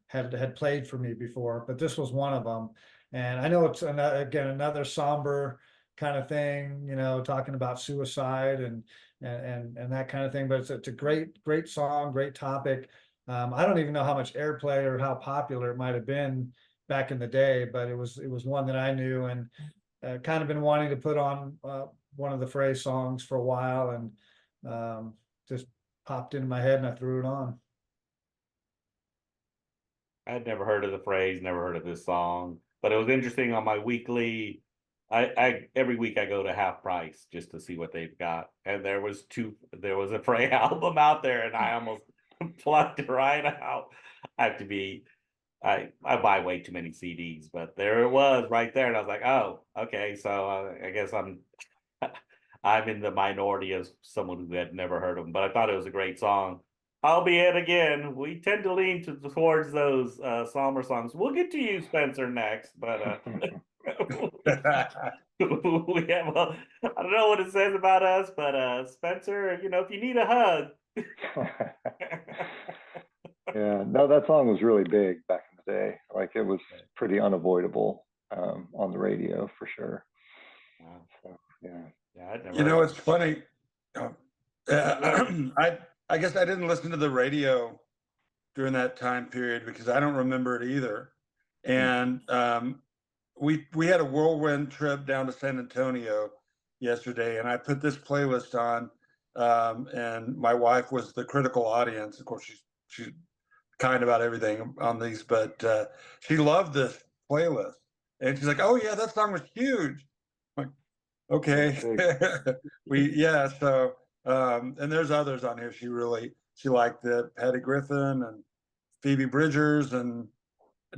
had played for me before, but this was one of them. And I know it's another somber kind of thing, you know, talking about suicide and that kind of thing. But it's a great song, great topic. I don't even know how much airplay or how popular it might have been back in the day, but it was one that I knew, and kind of been wanting to put on one of the Fray songs for a while, and just popped into my head and I threw it on. I had never heard of the phrase, never heard of this song, but it was interesting on my weekly. I every week I go to Half Price just to see what they've got, and there was a Frey album out there, and I almost plucked it right out. I have to be, I buy way too many CDs, but there it was right there, and I was like, oh, okay, so I guess I'm in the minority as someone who had never heard of them, but I thought it was a great song. Albeit again, we tend to lean towards those Somber songs. We'll get to you, Spencer, next, but we have I don't know what it says about us, but Spencer, you know, if you need a hug. Yeah, no, that song was really big back in the day. Like it was pretty unavoidable on the radio for sure. Wow. So yeah. Yeah, I'd never You know, heard it's funny. I guess I didn't listen to the radio during that time period because I don't remember it either. And we had a whirlwind trip down to San Antonio yesterday, and I put this playlist on, and my wife was the critical audience. Of course, she's kind about everything on these, but she loved this playlist, and she's like, "Oh yeah, that song was huge." I'm like, okay, So and there's others on here. She liked Patty Griffin and Phoebe Bridgers and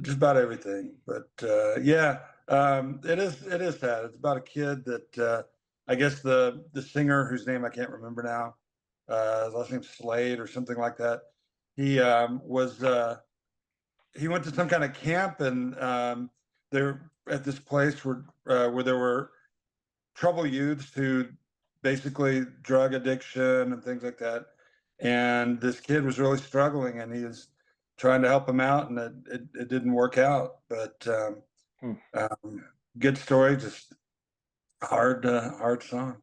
just about everything. But it is sad. It's about a kid that I guess the singer whose name I can't remember now, his last name Slade or something like that. He he went to some kind of camp, and they're at this place where there were trouble youths who basically drug addiction and things like that. And this kid was really struggling, and he was trying to help him out, and it didn't work out. But good story, just hard song.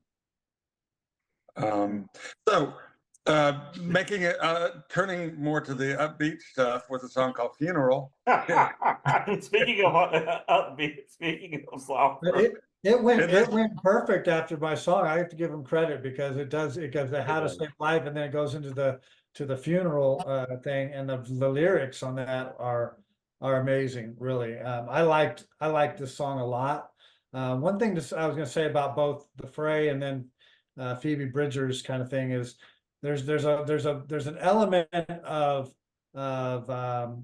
So making it turning more to the upbeat stuff with a song called Funeral. Speaking of upbeat, speaking of soft, It went perfect after my song. I have to give him credit because it goes to How to Save Life, and then it goes into the funeral thing, and the lyrics on that are amazing, really. I liked this song a lot. One thing I was going to say about both the Fray and then Phoebe Bridgers kind of thing is there's an element of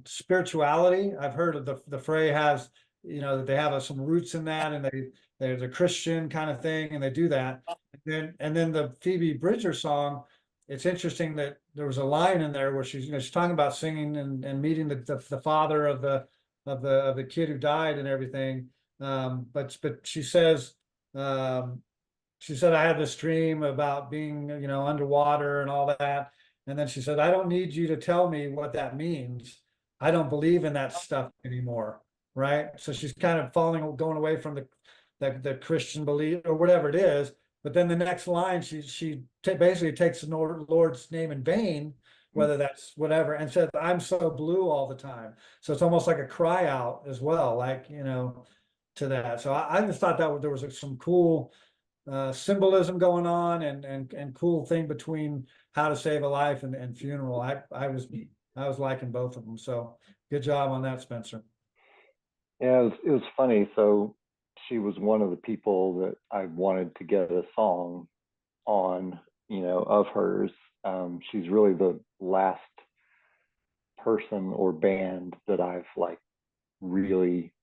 spirituality. I've heard of the Fray has, you know, that they have some roots in that, and there's a Christian kind of thing, and they do that. And then the Phoebe Bridgers song, it's interesting that there was a line in there where she's talking about singing and meeting the father of the kid who died and everything. But she says, she said, I had this dream about being, you know, underwater and all that. And then she said, I don't need you to tell me what that means. I don't believe in that stuff anymore. Right. So she's kind of going away from the Christian belief or whatever it is. But then the next line, she basically takes the Lord's name in vain, whether that's whatever, and says, I'm so blue all the time. So it's almost like a cry out as well, like, you know, to that. So I just thought that there was some cool symbolism going on, and cool thing between How to Save a Life and Funeral. I was liking both of them. So good job on that, Spencer. Yeah, it was funny. So she was one of the people that I wanted to get a song on, you know, of hers. She's really the last person or band that I've like really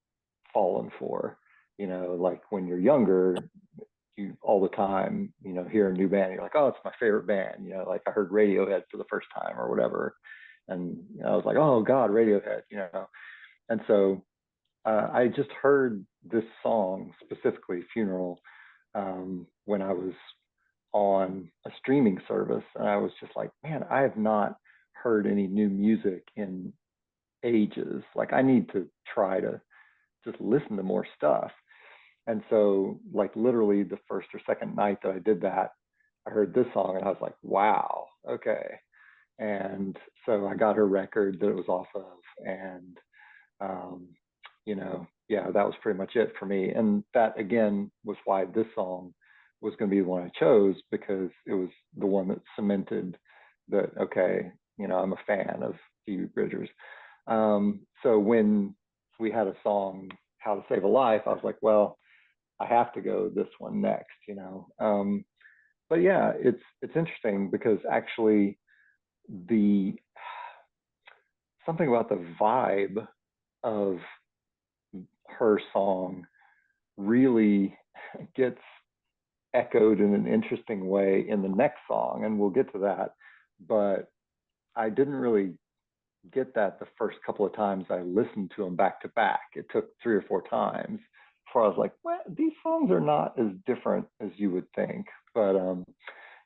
fallen for. You know, like when you're younger, you all the time, you know, hear a new band, you're like, oh, it's my favorite band. You know, like I heard Radiohead for the first time or whatever, and you know, I was like, oh God, Radiohead, you know. And so I just heard this song, specifically Funeral, when I was on a streaming service, and I was just like, man, I have not heard any new music in ages. Like I need to try to just listen to more stuff. And so, like, literally the first or second night that I did that, I heard this song and I was like, wow, okay. And so I got her record that it was off of, and yeah, that was pretty much it for me. And that again was why this song was going to be the one I chose, because it was the one that cemented that, okay, I'm a fan of Phoebe Bridgers. So when we had a song, How to Save a Life, I was like, well, I have to go this one next, but yeah, it's interesting because actually something about the vibe of her song really gets echoed in an interesting way in the next song, and we'll get to that. But I didn't really get that the first couple of times I listened to them back to back. It took 3 or 4 times before I was like, well, these songs are not as different as you would think. But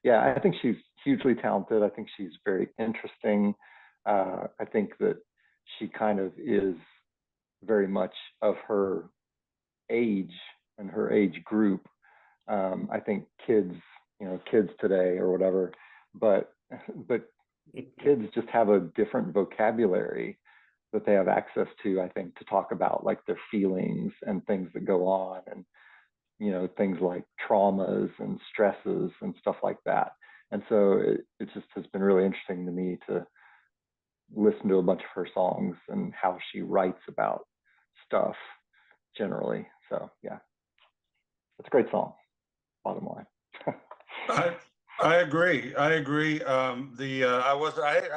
yeah, I think she's hugely talented. I think she's very interesting. I think that she kind of is very much of her age and her age group. I think kids today or whatever, but kids just have a different vocabulary that they have access to, I think, to talk about like their feelings and things that go on, and things like traumas and stresses and stuff like that. And so it just has been really interesting to me to listen to a bunch of her songs and how she writes about stuff generally. So yeah, it's a great song, bottom line. I agree. I agree. I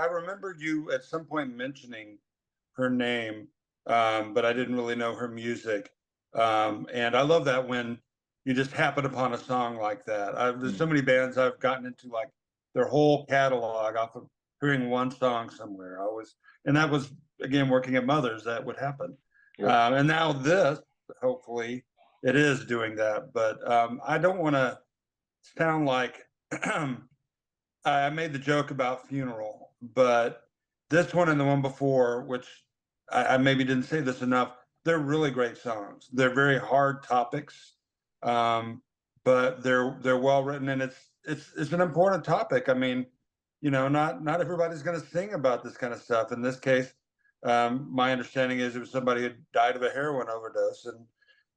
remembered you at some point mentioning her name, but I didn't really know her music. And I love that when you just happen upon a song like that. There's so many bands I've gotten into, like their whole catalog off of hearing one song somewhere. And that was again working at Mother's, that would happen. Yep. And now this, hopefully, it is doing that. But I don't want to sound like I made the joke about Funeral, but this one and the one before, which I maybe didn't say this enough, they're really great songs. They're very hard topics, but they're well written, and it's an important topic. I mean, not everybody's going to sing about this kind of stuff. In this case, my understanding is it was somebody who died of a heroin overdose, and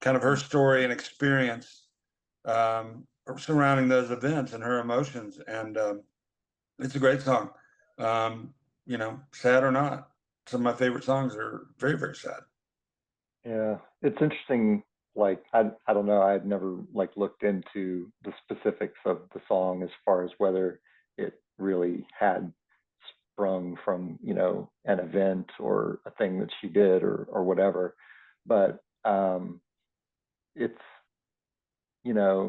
kind of her story and experience surrounding those events and her emotions. And it's a great song. Sad or not, some of my favorite songs are very, very sad. Yeah, it's interesting. Like, I don't know. I've never like looked into the specifics of the song as far as whether it really had sprung from, an event or a thing that she did or whatever. But it's,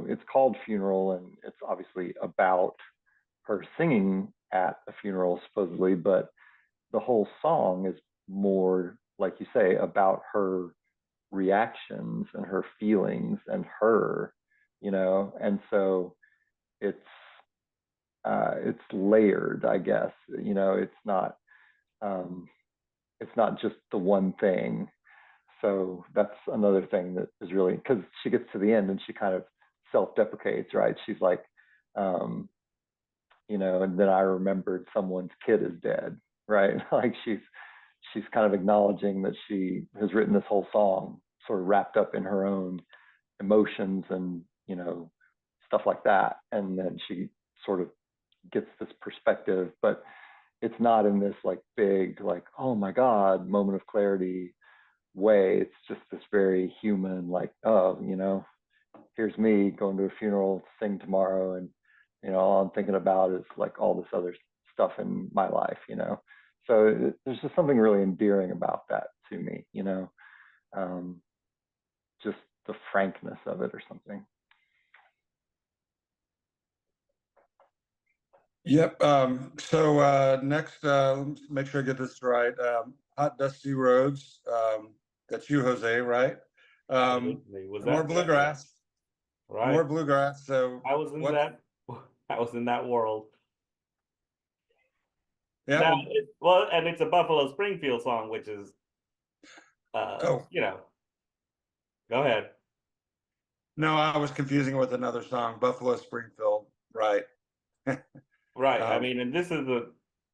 it's called Funeral, and it's obviously about her singing at a funeral supposedly, but the whole song is more, like you say, about her reactions and her feelings and her, and so it's layered, I guess. It's not just the one thing. So that's another thing that is really, because she gets to the end and she kind of self-deprecates, right? She's like, and then I remembered someone's kid is dead, right? Like she's kind of acknowledging that she has written this whole song sort of wrapped up in her own emotions and, stuff like that. And then she sort of gets this perspective, but it's not in this like big, like, oh my God, moment of clarity way. It's just this very human, like, oh, here's me going to a funeral to sing tomorrow, and all I'm thinking about is like all this other stuff in my life, so there's just something really endearing about that to me, just the frankness of it or something. Yep. So next, let's make sure I get this right. Hot Dusty Roads. That's you, Jose, right? Was More that bluegrass. right? More bluegrass. So I was in that. I was in that world. Yeah. Now, and it's a Buffalo Springfield song, which is, Go ahead. No, I was confusing it with another song, Buffalo Springfield. Right. Right. I mean, and this is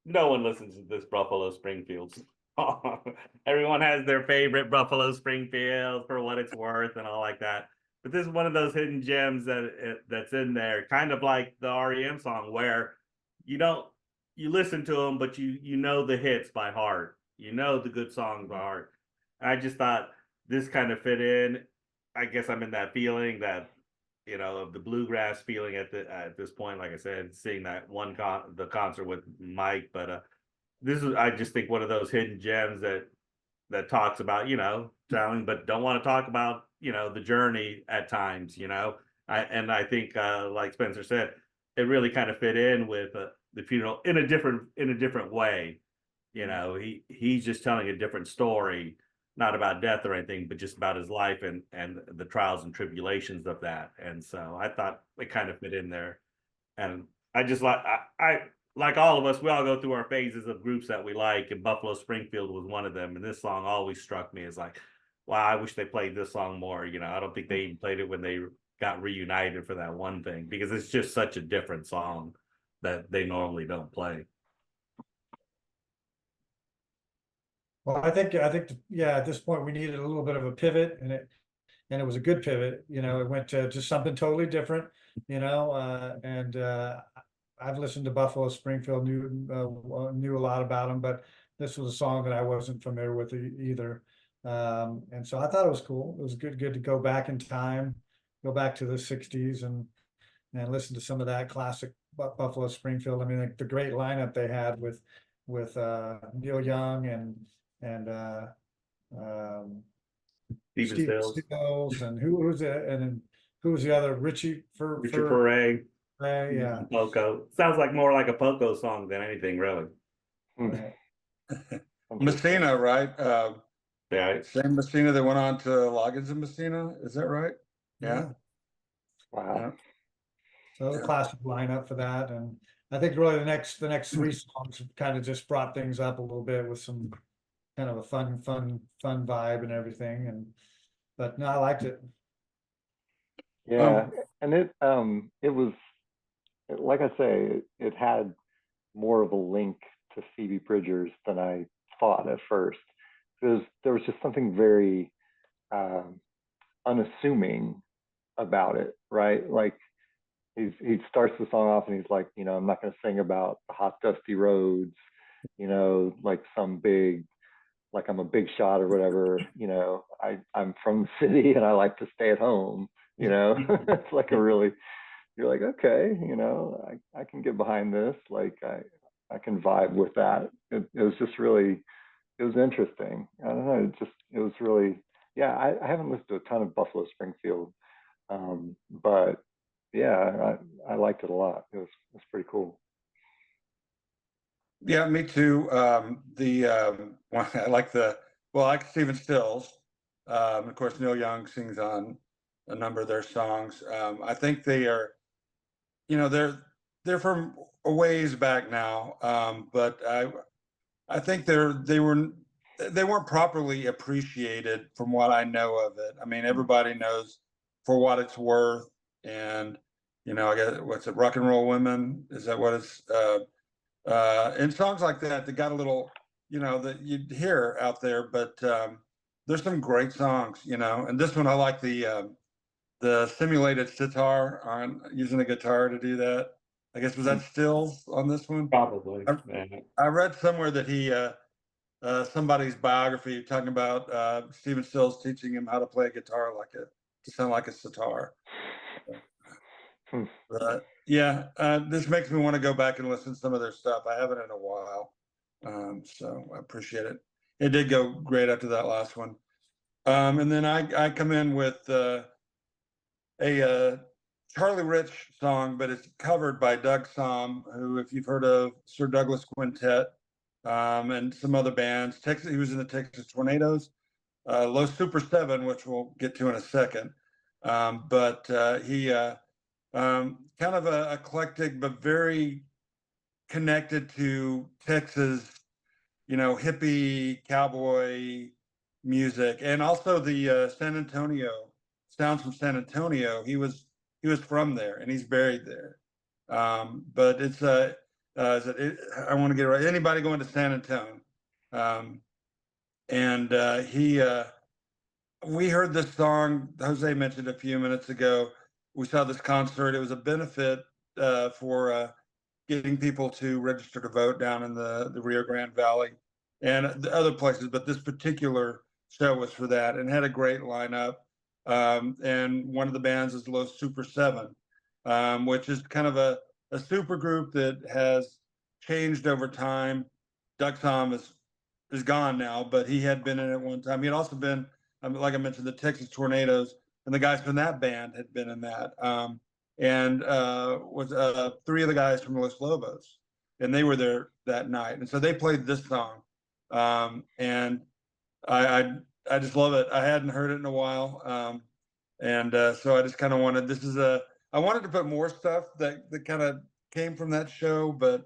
no one listens to this Buffalo Springfield Everyone has their favorite Buffalo Springfield for what it's worth and all like that. But this is one of those hidden gems that's in there, kind of like the REM song where you don't you listen to them, but you know the hits by heart. You know the good songs by heart. I just thought this kind of fit in. I guess I'm in that feeling that of the bluegrass feeling at this point. Like I said, seeing that the concert with Mike, but this is I just think one of those hidden gems that talks about traveling, but don't want to talk about the journey at times. I think like Spencer said, it really kind of fit in with the funeral in a different way. He's just telling a different story, not about death or anything, but just about his life and the trials and tribulations of that. And so I thought it kind of fit in there. And I just I like all of us, we all go through our phases of groups that we like, and Buffalo Springfield was one of them. And this song always struck me as like, wow, I wish they played this song more. I don't think they even played it when they got reunited for that one thing, because it's just such a different song that they normally don't play. Well, I think yeah, at this point we needed a little bit of a pivot, and it was a good pivot. It went to just something totally different. And I've listened to Buffalo Springfield, knew a lot about them, but this was a song that I wasn't familiar with either. And so I thought it was cool. It was good to go back in time, go back to the '60s and listen to some of that classic Buffalo Springfield. I mean, like the great lineup they had with Neil Young and Steve Stills, and who was it? And then who was the other? Richard Furay. Yeah. Poco. Sounds like more like a Poco song than anything, really. Right. Messina, right? Yeah. Same Messina that went on to Loggins and Messina. Is that right? Yeah. Wow. Yeah. So the classic lineup for that, and I think really the next three songs kind of just brought things up a little bit with some kind of a fun vibe and everything. But no, I liked it. Yeah, and it was, like I say, it had more of a link to Phoebe Bridgers than I thought at first, because there was just something very unassuming about it, right? Like he starts the song off and he's like, I'm not going to sing about the hot dusty roads, like some big, like I'm a big shot or whatever. I'm from the city and I like to stay at home. It's like you're like, okay, I can get behind this. Like I can vibe with that. It was just really, it was interesting. I don't know. It was really, yeah. I haven't listened to a ton of Buffalo Springfield, but yeah, I liked it a lot. It was pretty cool. Yeah, me too. I like I like Stephen Stills. Of course, Neil Young sings on a number of their songs. I think they are, they're from a ways back now, but I think they weren't properly appreciated from what I know of it. I mean, everybody knows For What It's Worth, and I guess what's it, Rock and Roll Women? Is that what it's? And songs like that got a little, that you'd hear out there, but there's some great songs, and this one I like the simulated sitar on using a guitar to do that. I guess was that Stills on this one? Probably. I read somewhere that he somebody's biography talking about Stephen Stills teaching him how to play a guitar to sound like a sitar. But yeah, this makes me want to go back and listen to some of their stuff. I haven't in a while, so I appreciate it. It did go great after that last one, and then I come in with a Charlie Rich song, but it's covered by Doug Sahm, who, if you've heard of Sir Douglas Quintet, and some other bands, he was in the Texas Tornadoes, Los Super 7, which we'll get to in a second, but he kind of a eclectic, but very connected to Texas, hippie cowboy music, and also the San Antonio sounds from San Antonio. He was from there, and he's buried there. But it's I want to get it right. Anybody going to San Antonio? and we heard this song. Jose mentioned a few minutes ago. We saw this concert. It was a benefit for getting people to register to vote down in the Rio Grande Valley and the other places. But this particular show was for that, and had a great lineup. And one of the bands is Los Super Seven, which is kind of a super group that has changed over time. Doug Tom is gone now, but he had been in it one time. He had also been, like I mentioned, the Texas Tornadoes, and the guys from that band had been in that. And was three of the guys from Los Lobos, and they were there that night. And so they played this song, and I just love it. I hadn't heard it in a while, and so I just kind of wanted. I wanted to put more stuff that kind of came from that show, but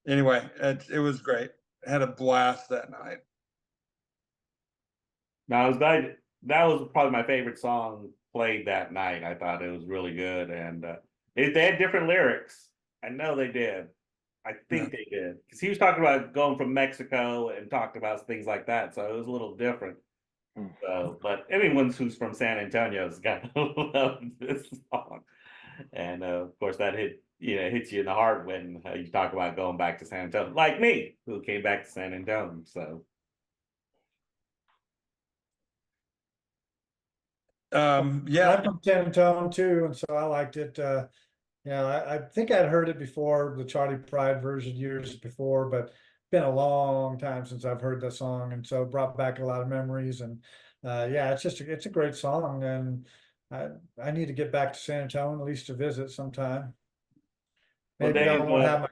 anyway, it was great. I had a blast that night. Now, I was glad that was probably my favorite song played that night. I thought it was really good, and they had different lyrics. I know they did. I think they did, because he was talking about going from Mexico and talked about things like that, so it was a little different. So, but anyone who's from San Antonio's got to love this song, and of course that hits you in the heart when you talk about going back to San Antonio, like me, who came back to San Antonio. So. Yeah, I'm from San Antonio too, and so I liked it. I think I'd heard it before, the Charlie Pride version years before, but been a long time since I've heard that song, and so it brought back a lot of memories. And it's a great song, and I need to get back to San Antonio at least to visit sometime. Well, Maybe I Dave, won't have my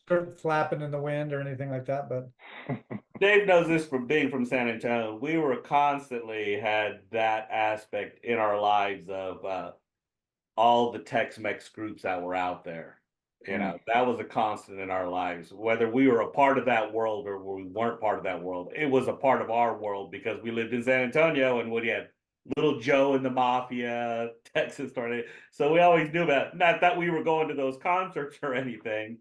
shirt flapping in the wind or anything like that, but Dave knows this from being from San Antonio. We were constantly had that aspect in our lives of all the Tex-Mex groups that were out there. That was a constant in our lives. Whether we were a part of that world or we weren't part of that world, it was a part of our world because we lived in San Antonio and we had Little Joe and the Mafia, Texas Tornado. So we always knew about, not that we were going to those concerts or anything,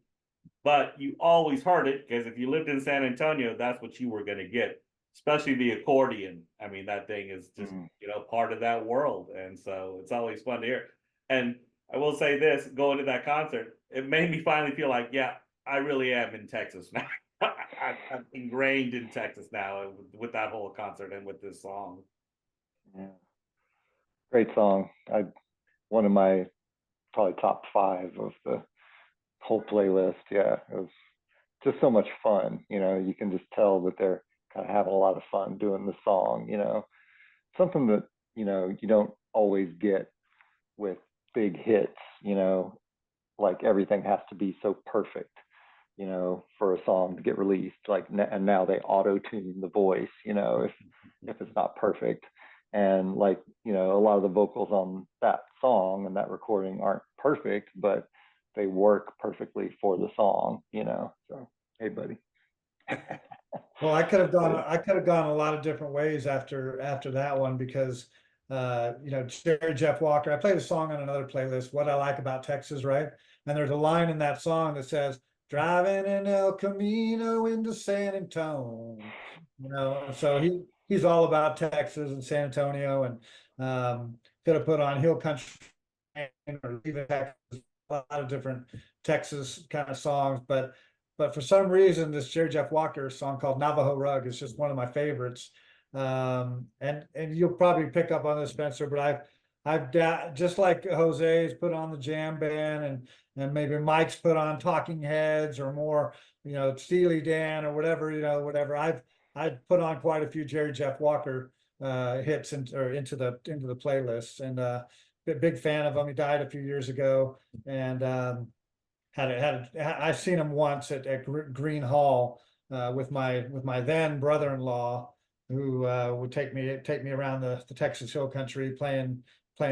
but you always heard it because if you lived in San Antonio, that's what you were going to get, especially the accordion. I mean, that thing is just, part of that world. And so it's always fun to hear. And I will say this, going to that concert, it made me finally feel like, yeah, I really am in Texas now. I'm ingrained in Texas now with that whole concert and with this song. Yeah. Great song. One of my probably top 5 of the whole playlist. Yeah, it was just so much fun. You can just tell that they're kind of having a lot of fun doing the song. Something that you don't always get with big hits. Like everything has to be so perfect. For a song to get released. And now they auto tune the voice. If it's not perfect. And a lot of the vocals on that song and that recording aren't perfect, but they work perfectly for the song, So, hey, buddy. well, I could have gone a lot of different ways after that one because Jerry Jeff Walker. I played a song on another playlist, What I Like About Texas, right? And there's a line in that song that says, driving in El Camino into San Antonio. So he's all about Texas and San Antonio, and could have put on Hill Country or Leaving Texas, a lot of different Texas kind of songs, but for some reason this Jerry Jeff Walker song called Navajo Rug is just one of my favorites. And you'll probably pick up on this, Spencer, but I've just like Jose's put on the jam band, and maybe Mike's put on Talking Heads or more, Steely Dan or whatever, whatever. I've put on quite a few Jerry Jeff Walker hits into the playlist, and big fan of him. He died a few years ago, and I've seen him once at Green Hall with my then brother-in-law, who would take me around the Texas Hill Country playing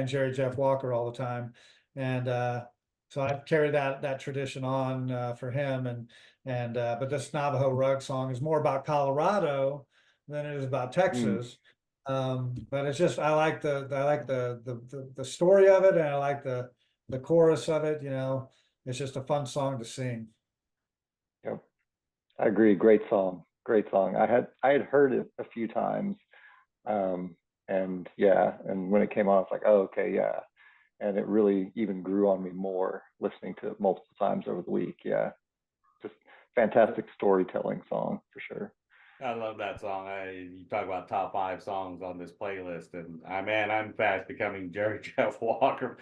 Jerry Jeff Walker all the time, and so I've carried that tradition on for him, but this Navajo Rug song is more about Colorado than it is about Texas. But it's just I like the story of it, and I like the chorus of it. It's just a fun song to sing. Yep, I agree. Great song. great song. I had heard it a few times, and yeah, and when it came on, it's like, oh, okay, yeah, and it really even grew on me more listening to it multiple times over the week. Yeah, just fantastic storytelling song for sure. I love that song. You talk about top 5 songs on this playlist, and man, I'm fast becoming Jerry Jeff Walker,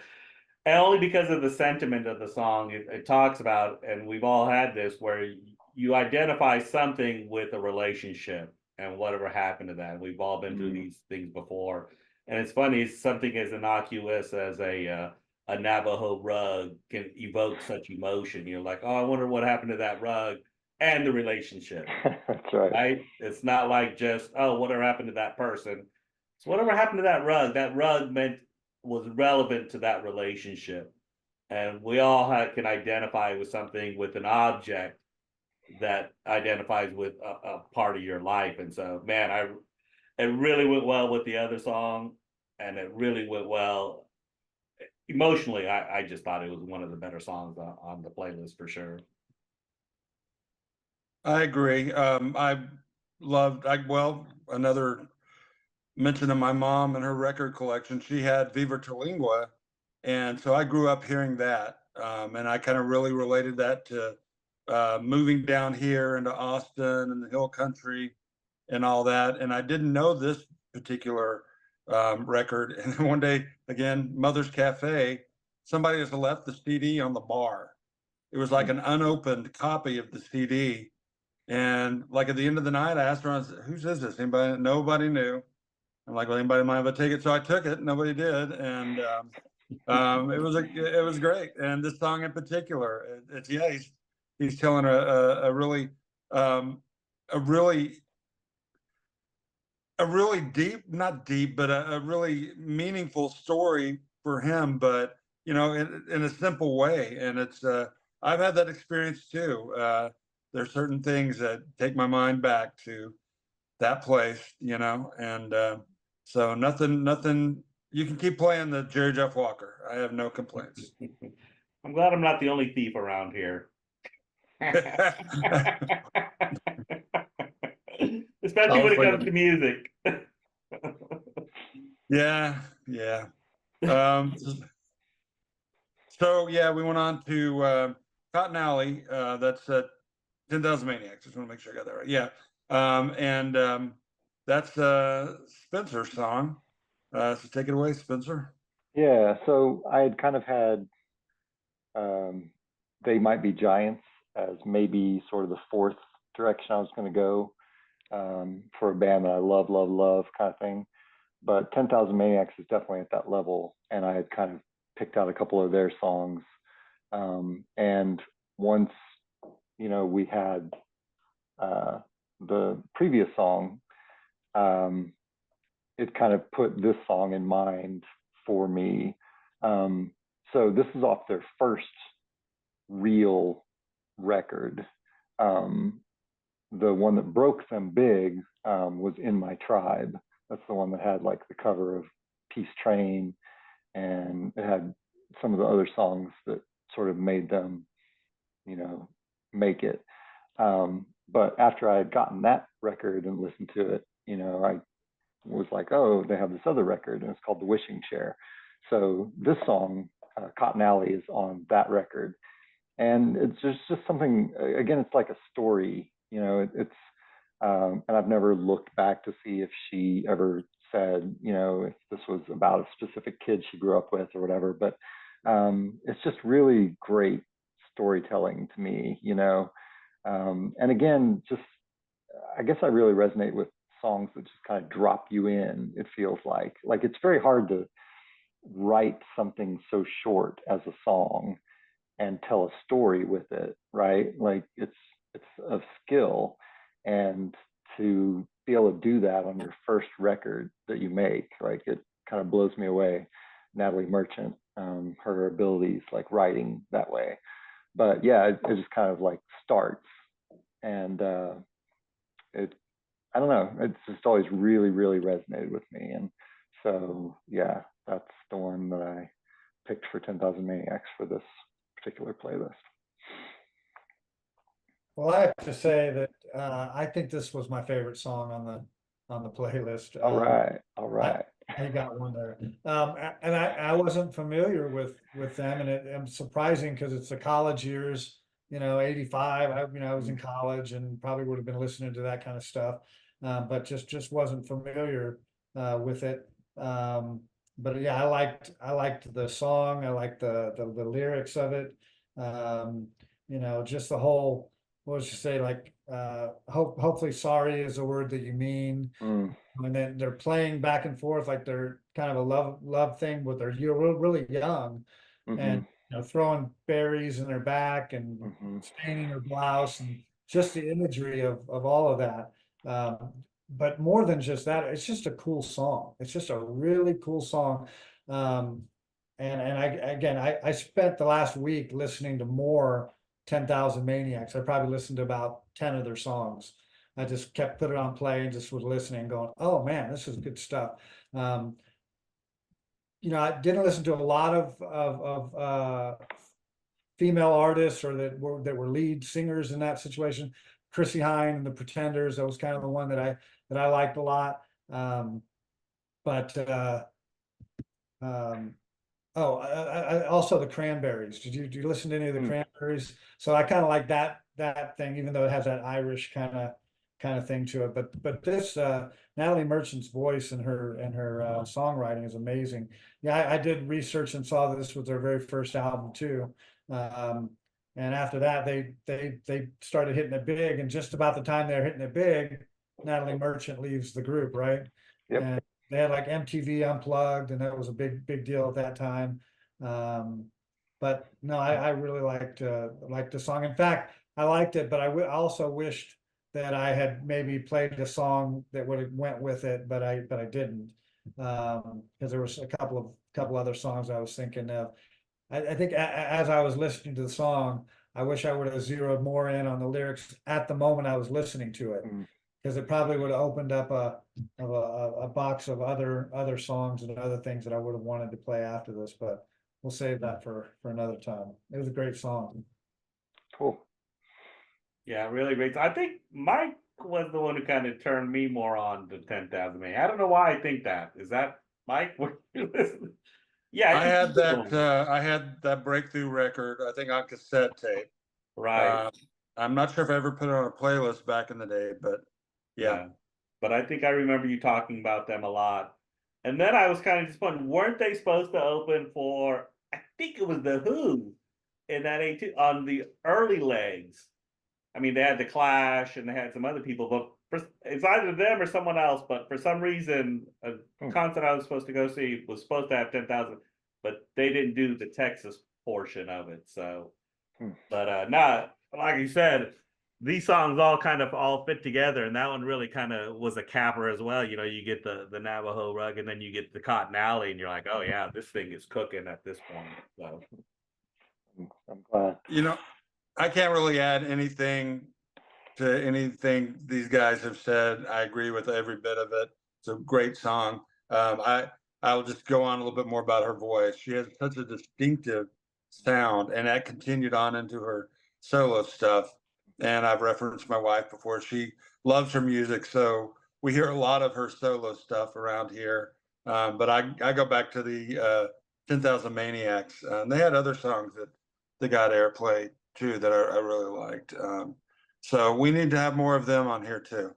and only because of the sentiment of the song. It talks about, and we've all had this, where you identify something with a relationship and whatever happened to that. We've all been through these things before, and it's funny. Something as innocuous as a Navajo rug can evoke such emotion. You're like, oh, I wonder what happened to that rug and the relationship. That's right. Right? It's not like just, oh, whatever happened to that person. So whatever happened to that rug was relevant to that relationship. And we all can identify with something, with an object that identifies with a part of your life. And so, man, it really went well with the other song, and it really went well emotionally. I just thought it was one of the better songs on the playlist for sure. I agree. Well, another mention of my mom and her record collection. She had Viva Terlingua, and so I grew up hearing that, and I kind of really related that to moving down here into Austin and the Hill Country and all that. And I didn't know this particular record. And then one day, again, Mother's Cafe, somebody has left the CD on the bar. It was like an unopened copy of the CD. And like at the end of the night, I asked her, I said, whose is this? Anybody? Nobody knew. I'm like, well, anybody mind if I take it? So I took it. Nobody did, and it was great. And this song in particular, it's yeah, he's telling a really a really a really deep, not deep, but a really meaningful story for him. But in a simple way, and it's I've had that experience too. There's certain things that take my mind back to that place, and so nothing. You can keep playing the Jerry Jeff Walker. I have no complaints. I'm glad I'm not the only thief around here. Especially when it comes to music. Yeah, yeah. So yeah, we went on to Cotton Alley. That's 10,000 Maniacs. Just want to make sure I got that right. Yeah, and that's Spencer's song. So take it away, Spencer. Yeah, so I had kind of had They Might Be Giants as maybe sort of the fourth direction I was going to go for a band that I love, love, love kind of thing. But 10,000 Maniacs is definitely at that level, and I had kind of picked out a couple of their songs. And once, we had the previous song, it kind of put this song in mind for me. So this is off their first real record. The one that broke them big was In My Tribe. That's the one that had like the cover of Peace Train, and it had some of the other songs that sort of made them, make it. But after I had gotten that record and listened to it, I was like, oh, they have this other record, and it's called The Wishing Chair. So this song, Cotton Alley, is on that record, and it's just something. Again, it's like a story. And I've never looked back to see if she ever said, if this was about a specific kid she grew up with or whatever. But it's just really great storytelling to me, and again, just I guess I really resonate with songs that just kind of drop you in. It feels like it's very hard to write something so short as a song and tell a story with it, right? Like it's a skill, and to be able to do that on your first record that you make, like it kind of blows me away. Natalie Merchant, her abilities like writing that way. But yeah, it just kind of like starts, and I don't know, it's just always really, really resonated with me. And so yeah, that's the one that I picked for 10,000 Maniacs for this particular playlist. Well, I have to say that I think this was my favorite song on the playlist. All right, all I, right. I got one there. And I wasn't familiar with them, and it's surprising because it's the college years, 85. I was in college and probably would have been listening to that kind of stuff, but just wasn't familiar with it. But yeah, I liked the song. I liked the lyrics of it. Just the whole, what would you say, like hopefully sorry is a word that you mean. Mm, And then they're playing back and forth like they're kind of a love thing, but you're really young, and mhm, throwing berries in their back and mhm, staining her blouse, and just the imagery of all of that. But more than just that, it's just a cool song. It's just a really cool song. And I spent the last week listening to more 10,000 Maniacs. I probably listened to about 10 of their songs. I just kept put it on play and just was listening, going, "Oh man, this is good stuff." Um, I didn't listen to a lot of female artists or that were lead singers in that situation. Chrissy Hine and the Pretenders, that was kind of the one that I liked a lot. But um, Oh, also the Cranberries. Did you listen to any of the mm. Cranberries? So I kind of like that thing, even though it has that Irish kind of thing to it. But this Natalie Merchant's voice and her songwriting is amazing. Yeah, I did research and saw that this was their very first album too. Um, and after that, they started hitting it big, and just about the time they're hitting it big, Natalie Merchant leaves the group, right? Yep. And they had like MTV Unplugged, and that was a big deal at that time. Um, but no, I really liked the song. In fact, I liked it, but I also wished that I had maybe played a song that would have went with it, but I didn't, because there was a couple other songs I was thinking of. I think as I was listening to the song, I wish I would have zeroed more in on the lyrics at the moment I was listening to it, Mm. because it probably would have opened up a box of other songs and other things that I would have wanted to play after this. But we'll save that for another time. It was a great song. Cool. Yeah, really great. I think Mike was the one who kind of turned me more on to 10,000 Man. I don't know why I think that. Is that Mike? Were you listening? Yeah, I think he's the one. I had that breakthrough record, I think on cassette tape. Right. I'm not sure if I ever put it on a playlist back in the day, but yeah. Yeah. But I think I remember you talking about them a lot. And then I was kind of disappointed. Weren't they supposed to open for, I think it was the Who in that 18 on the early legs? I mean, they had the Clash and they had some other people, but it's either them or someone else. But for some reason, a concert I was supposed to go see was supposed to have 10,000, but they didn't do the Texas portion of it. So, but not like you said, these songs all kind of all fit together, and that one really kind of was a capper as well. You get the Navajo rug, and then you get the Cotton Alley, and you're like, oh yeah, this thing is cooking at this point. So I'm glad. I can't really add anything to anything these guys have said. I agree with every bit of it. It's a great song. I'll just go on a little bit more about her voice. She has such a distinctive sound, and that continued on into her solo stuff. And I've referenced my wife before. She loves her music, so we hear a lot of her solo stuff around here. But I go back to the 10,000 Maniacs. They had other songs that got airplay too that I really liked. So we need to have more of them on here too,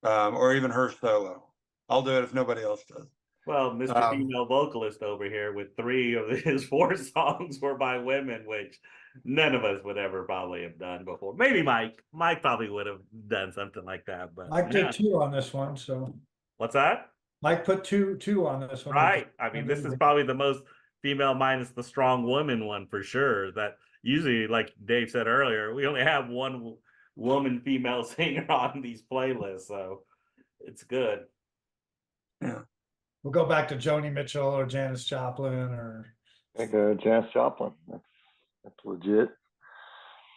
or even her solo. I'll do it if nobody else does. well, Mr. Female vocalist over here with 3 of his 4 songs were by women, which none of us would ever probably have done before. Maybe Mike. Mike probably would have done something like that, but Mike yeah. did 2 on this one, so What's that? Mike put two on this one. Right. I mean, this is probably the most female minus the strong woman one for sure. That usually, like Dave said earlier, we only have one woman female singer on these playlists, so it's good. Yeah. We'll go back to Joni Mitchell or Janis Joplin or Like Janis Joplin. That's legit.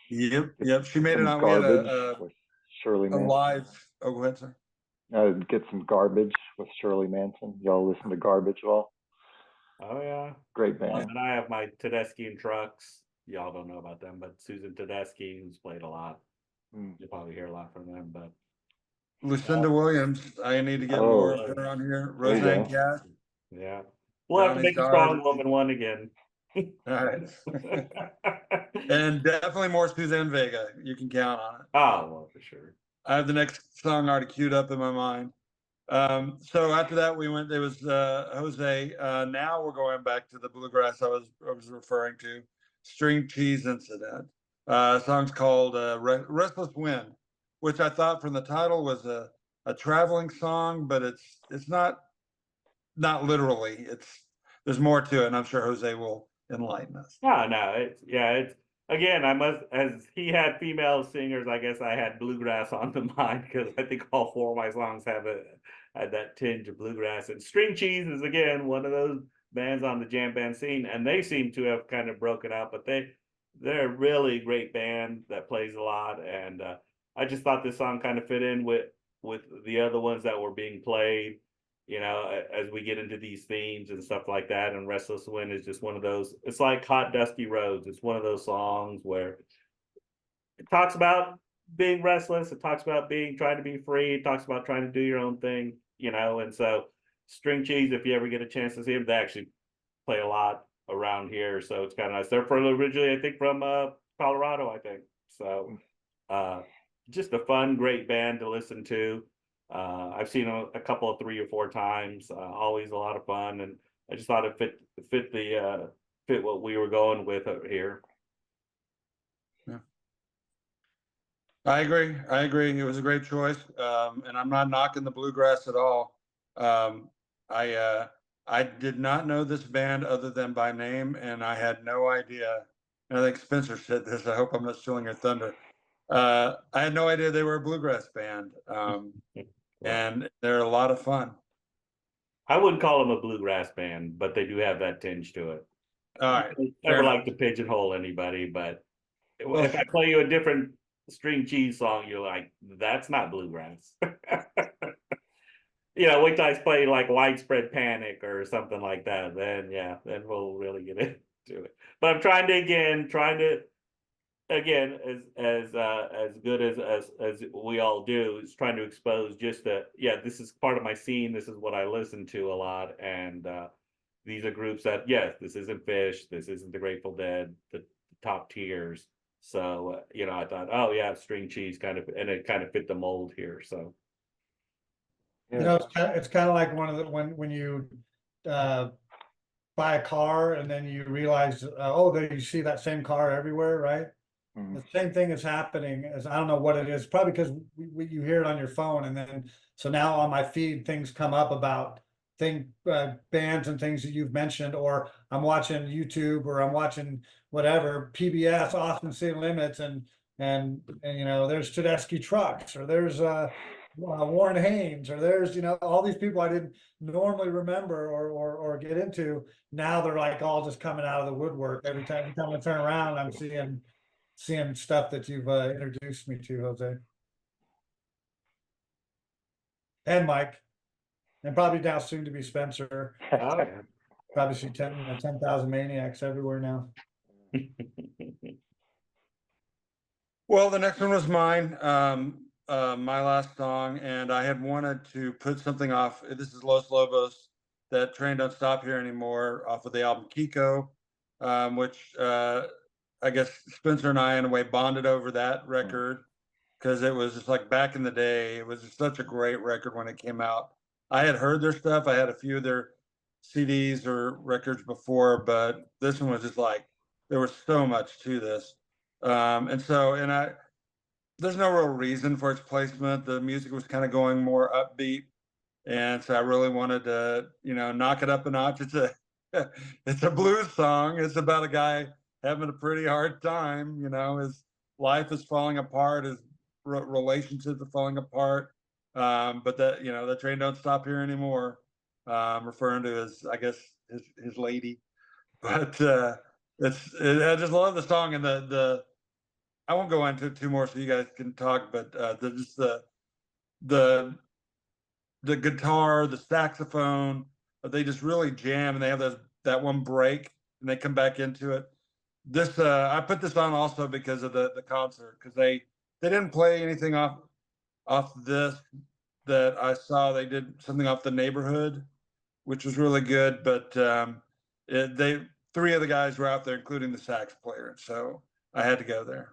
Yep. She made it Some on. We had garbage with Shirley a Manson. live. Oh, go ahead, sir. Get some garbage with Shirley Manson. Y'all listen to Garbage at all? Oh yeah. Great band. And I have my Tedeschi and Trucks. Y'all don't know about them, but Susan Tedeschi, who's played a lot. Mm. You'll probably hear a lot from them, but Lucinda Williams, I need to get Oh, more of her on here. there you Roseanne go. Cash. yeah, we'll have to Johnny make a Stars. strong woman one again. All right. And definitely more Suzanne Vega. You can count on it. Oh, well, for sure. I have the next song already queued up in my mind. So after that, we went. There was Jose. Now we're going back to the bluegrass I was referring to, String Cheese Incident. Song's called "Restless Wind," which I thought from the title was a traveling song, but it's not literally. There's more to it, and I'm sure Jose will enlighten us. No, it's again. I must, as he had female singers, I guess I had bluegrass on the mind because I think all four of my songs had that tinge of bluegrass. And String Cheese is again one of those bands on the jam band scene, and they seem to have kind of broken out, but they're a really great band that plays a lot, and I just thought this song kind of fit in with the other ones that were being played. You know, as we get into these themes and stuff like that, and Restless Wind is just one of those. It's like Hot Dusty Roads. It's one of those songs where it talks about being restless. It talks about trying to be free. It talks about trying to do your own thing, you know. And so String Cheese, if you ever get a chance to see them, they actually play a lot around here. So it's kind of nice. They're originally, I think, from Colorado, I think. So just a fun, great band to listen to. I've seen a couple of 3 or 4 times. Always a lot of fun, and I just thought it fit what we were going with here. Yeah. I agree. It was a great choice, and I'm not knocking the bluegrass at all. I did not know this band other than by name, and I had no idea. And I think Spencer said this. I hope I'm not stealing your thunder. I had no idea they were a bluegrass band. And they're a lot of fun. I wouldn't call them a bluegrass band, but they do have that tinge to it. All right. Never like to pigeonhole anybody, but Well, if I play you a different String Cheese song, you're like, that's not bluegrass. You know, wait till I play like Widespread Panic or something like that. Then we'll really get into it. But I'm trying to again, as good as we all do, is trying to expose just this is part of my scene. This is what I listen to a lot, and these are groups that this isn't Fish, this isn't the Grateful Dead, the top tiers. So you know, I thought, oh yeah, String Cheese and it kind of fit the mold here. So You know, it's kind of like one of the when you buy a car and then you realize, there you see that same car everywhere, right? Mm. The same thing is happening as I don't know what it is, probably because you hear it on your phone, and then so now on my feed things come up about bands and things that you've mentioned, or I'm watching YouTube or I'm watching whatever PBS Austin City Limits, and you know there's Tedeschi Trucks, or there's Warren Haynes, or there's all these people I didn't normally remember or get into. Now they're like all just coming out of the woodwork. Every time I turn around, I'm seeing stuff that you've introduced me to, Jose. And Mike. And probably now soon to be Spencer. oh yeah. Probably see 10,000 Maniacs everywhere now. Well, the next one was mine, my last song, and I had wanted to put something off. This is Los Lobos, that Train Don't Stop Here Anymore, off of the album Kiko, which I guess Spencer and I, in a way, bonded over that record because it was just like back in the day. It was just such a great record when it came out. I had heard their stuff. I had a few of their CDs or records before, but this one was just like, there was so much to this. There's no real reason for its placement. The music was kind of going more upbeat. And so I really wanted to, knock it up a notch. It's a blues song. It's about a guy having a pretty hard time. His life is falling apart. His relationships are falling apart. But the train don't stop here anymore. Referring to his lady. But I just love the song, and I won't go into it too more so you guys can talk, but the guitar, the saxophone, they just really jam, and they have that one break and they come back into it. I put this on also because of the concert, because they they didn't play anything off this that I saw. They did something off The Neighborhood, which was really good. But they three of the guys were out there, including the sax player. So I had to go there.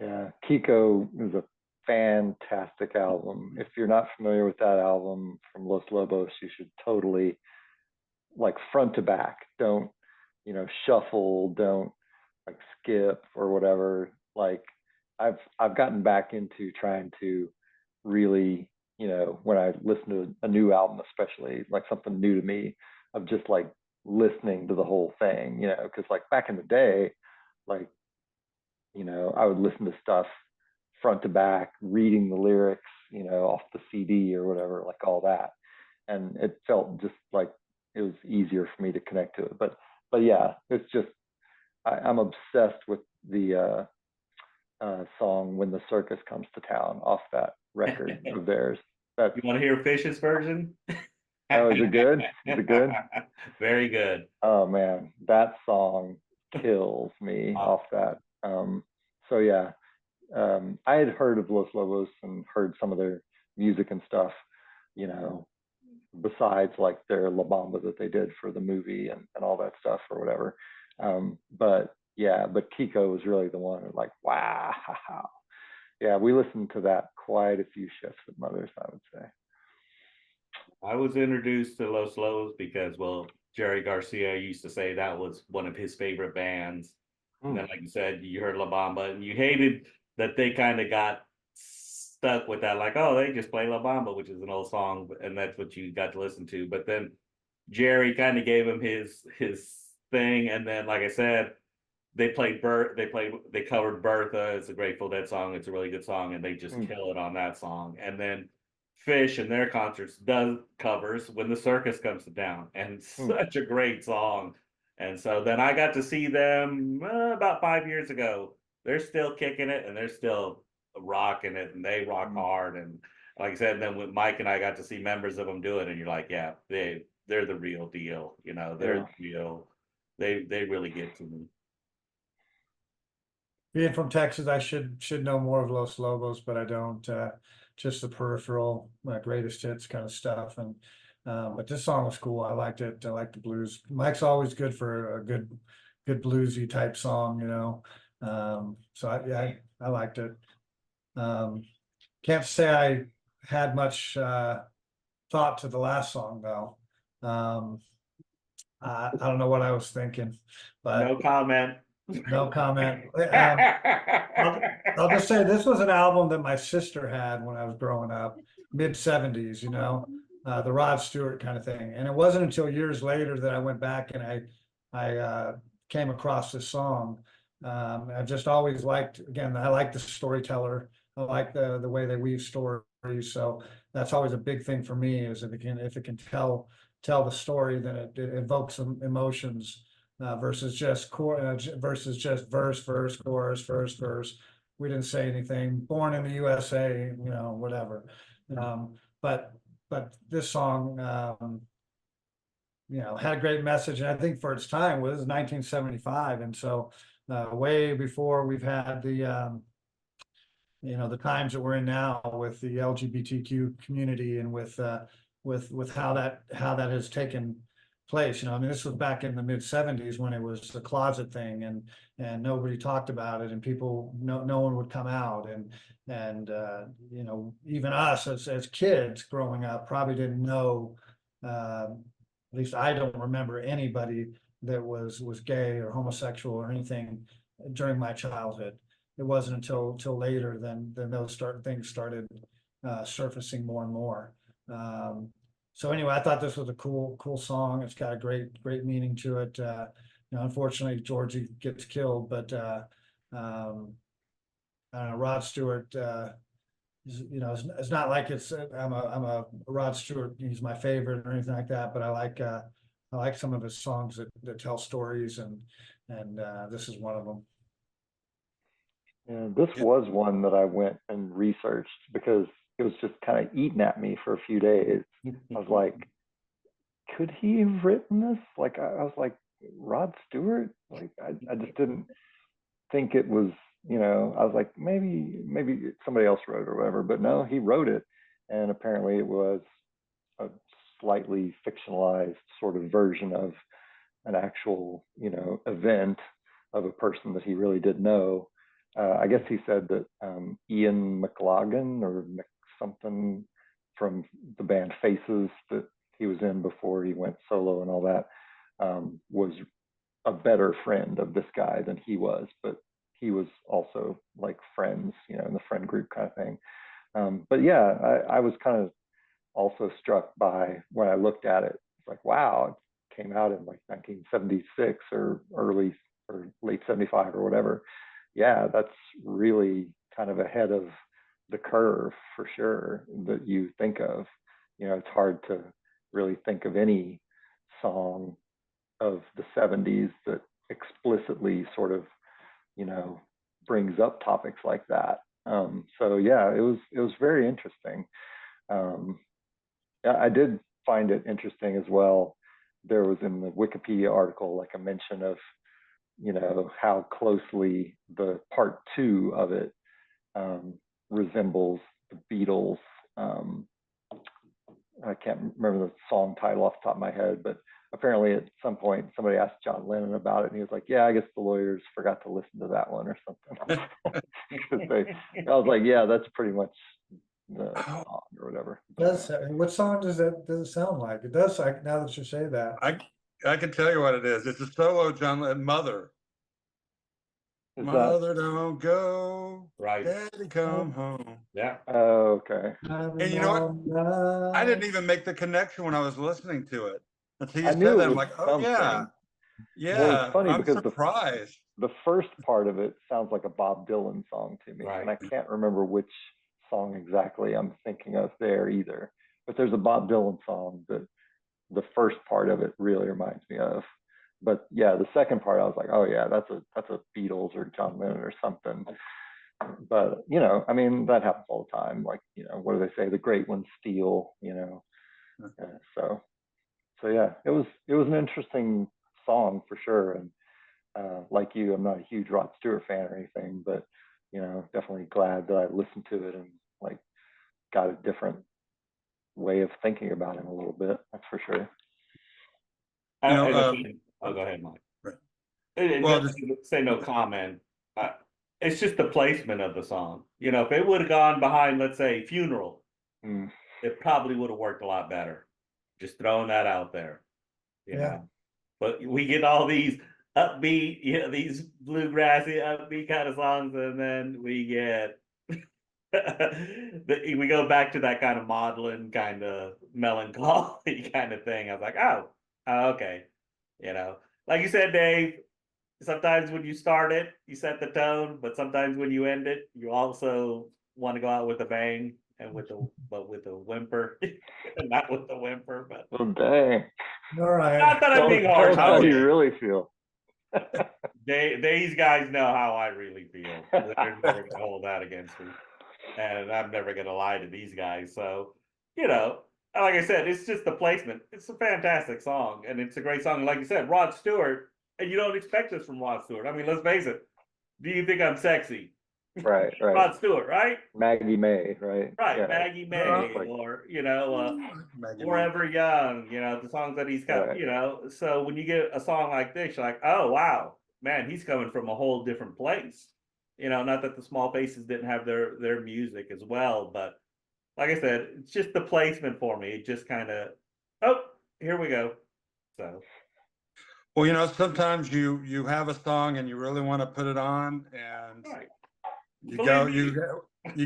Yeah, Kiko is a fantastic album. If you're not familiar with that album from Los Lobos, you should totally, like, front to back. Don't, shuffle, don't like skip or whatever. Like, I've gotten back into trying to really, when I listen to a new album, especially like something new to me, of just like listening to the whole thing, because like back in the day, like, I would listen to stuff front to back, reading the lyrics, off the CD or whatever, like all that. And it felt just like it was easier for me to connect to it. But yeah, it's just, I'm obsessed with the song "When the Circus Comes to Town" off that record of theirs. That's, You want to hear Fish's version? oh, is it good? Is it good? Very good. Oh man, that song kills me off that. So yeah, I had heard of Los Lobos and heard some of their music and stuff, besides like their La Bamba that they did for the movie and all that stuff or whatever. But yeah, but Kiko was really the one that, like, wow. Yeah, we listened to that quite a few shifts with mothers, I would say. I was introduced to Los Lobos because, well, Jerry Garcia used to say that was one of his favorite bands. And then, like you said, you heard La Bamba and you hated that they kind of got stuck with that, like, oh, they just play La Bamba, which is an old song, and that's what you got to listen to. But then Jerry kind of gave him his thing, and then, like I said, they covered Bertha. It's a Grateful Dead song. It's a really good song, and they just kill it on that song. And then Fish in their concerts does covers When the Circus Comes to Town, and such a great song. And so then I got to see them about 5 years ago. They're still kicking it, and they're still rocking it, and they rock hard. And like I said, then with Mike and I got to see members of them do it, and you're like, yeah, they're the real deal. They're real. They really get to me. Being from Texas, I should know more of Los Lobos, but I don't. Just the peripheral, greatest hits kind of stuff. And but this song was cool. I liked it. I like the blues. Mike's always good for a good bluesy type song, So I liked it. Can't say I had much thought to the last song though. I don't know what I was thinking, but no comment. No comment. I'll just say this was an album that my sister had when I was growing up, mid-70s, the Rod Stewart kind of thing. And it wasn't until years later that I went back and I came across this song. I've just always liked, again, I like the storyteller. I like the way they weave stories. So that's always a big thing for me, is if it can tell the story, then it evokes some emotions. Versus just verse, chorus, verse. We didn't say anything. Born in the USA, whatever. But this song, had a great message, and I think for its time, was 1975, and so way before we've had the the times that we're in now with the LGBTQ community and with how that has taken place. This was back in the mid-70s when it was the closet thing, and nobody talked about it, and people, no one would come out, and even us as kids growing up probably didn't know, at least I don't remember anybody that was gay or homosexual or anything during my childhood. It wasn't until later then those things started surfacing more and more. So anyway, I thought this was a cool song. It's got a great meaning to it. Unfortunately, Georgie gets killed, but Rod Stewart. It's not like I'm a Rod Stewart. He's my favorite or anything like that. But I like some of his songs that tell stories, and this is one of them. Yeah, this was one that I went and researched because it was just kind of eating at me for a few days. I was like, could he have written this? Like, I was like, Rod Stewart? Like, I just didn't think it was you know, I was like, maybe somebody else wrote it or whatever, but no, he wrote it, and apparently it was a slightly fictionalized sort of version of an actual, you know, event of a person that he really did know. I guess he said that Ian McLagan or something from the band Faces that he was in before he went solo and all that was a better friend of this guy than he was, but he was also like friends, you know, in the friend group kind of thing. But yeah, I was kind of also struck by when I looked at it. It's like, wow, it came out in like 1976 or early or late 75 or whatever. Yeah, that's really kind of ahead of the curve for sure that you think of. You know, it's hard to really think of any song of the 70s that explicitly sort of, you know, brings up topics like that. So yeah, it was very interesting. I did find it interesting as well. There was in the Wikipedia article like a mention of, you know, how closely the part two of it resembles the Beatles. I can't remember the song title off the top of my head, but apparently at some point somebody asked John Lennon about it, and he was like, "Yeah, I guess the lawyers forgot to listen to that one or something." I was like, "Yeah, that's pretty much the song or whatever." What song does it sound like? It does, like, now that you say that. I can tell you what it is. It's a solo John Lennon, Mother. Is Mother, don't go. Right. Daddy, come home. Yeah. Oh, okay. And you know what? I didn't even make the connection when I was listening to it until you I said knew that. it I'm was like, oh something. yeah, Well, it's funny I'm because surprised. the first part of it sounds like a Bob Dylan song to me, Right. and I can't remember which song exactly I'm thinking of there either. But there's a Bob Dylan song that the first part of it really reminds me of. But yeah, the second part I was like, oh yeah, that's a Beatles or John Lennon or something. But you know, I mean, that happens all the time. Like, you know, what do they say? The great ones steal. You know, so yeah, it was an interesting song for sure. And like you, I'm not a huge Rod Stewart fan or anything, but you know, definitely glad that I listened to it and like got a different way of thinking about him a little bit. That's for sure. You know, Oh, go ahead, Mike. Right. Well, Just say no comment. It's just the placement of the song. You know, if it would have gone behind, let's say, Funeral, it probably would have worked a lot better. Just throwing that out there. You know, but we get all these upbeat, you know, these bluegrassy, upbeat kind of songs, and then we get we go back to that kind of maudlin, kind of melancholy kind of thing. I was like, oh, okay. You know, like you said, Dave, sometimes when you start it, you set the tone, but sometimes when you end it, you also want to go out with a bang and with a whimper. Not with the whimper, but well, dang. All right. not that I'm being harsh. How you really feel. These guys know how I really feel. They're never gonna hold that against me. And I'm never gonna lie to these guys. So, you know, like I said, it's just the placement. It's a fantastic song, and it's a great song. And like you said, Rod Stewart, and you don't expect this from Rod Stewart. I mean, let's face it. Do you think I'm sexy? Right. Rod Stewart, right? Maggie May, right? Right, Yeah. Maggie May, or you know, Forever Young. You know, the songs that he's got. Right. You know, so when you get a song like this, you're like, oh wow, man, he's coming from a whole different place. You know, not that the Small Faces didn't have their music as well, but like I said, it's just the placement for me. It just kind of, oh, here we go. So. Well, you know, sometimes you have a song and you really want to put it on, and Right. you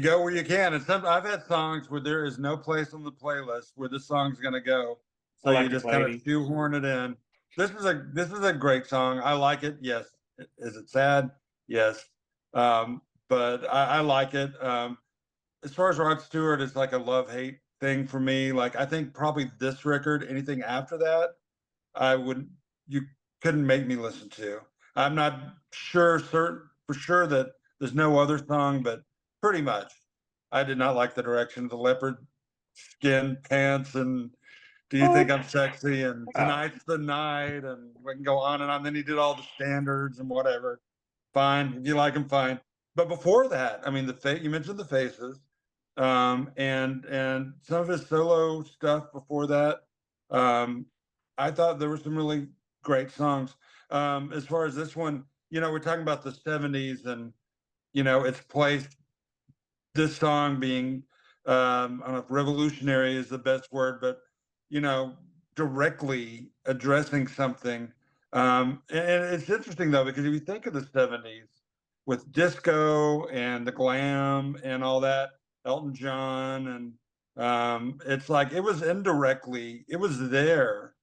go where you can. And I've had songs where there is no place on the playlist where this song's going to go, so you just kind of shoehorn it in. This is a great song. I like it. Yes. Is it sad? Yes. But I like it. As far as Rod Stewart, it's like a love-hate thing for me. Like, I think probably this record, anything after that, you couldn't make me listen to. I'm not certain for sure that there's no other song, but pretty much I did not like the direction of the leopard skin pants and Do You Think I'm Sexy and Tonight's the Night, and we can go on and on. Then he did all the standards and whatever. Fine. If you like him, fine. but before that, I mean, you mentioned the Faces, and some of his solo stuff before that. I thought there were some really great songs. As far as this one, we're talking about the '70s, and its place. This song being, I don't know if revolutionary is the best word, but directly addressing something. And it's interesting though, because if you think of the '70s with disco and the glam and all that, Elton John, and it's like it was indirectly, it was there,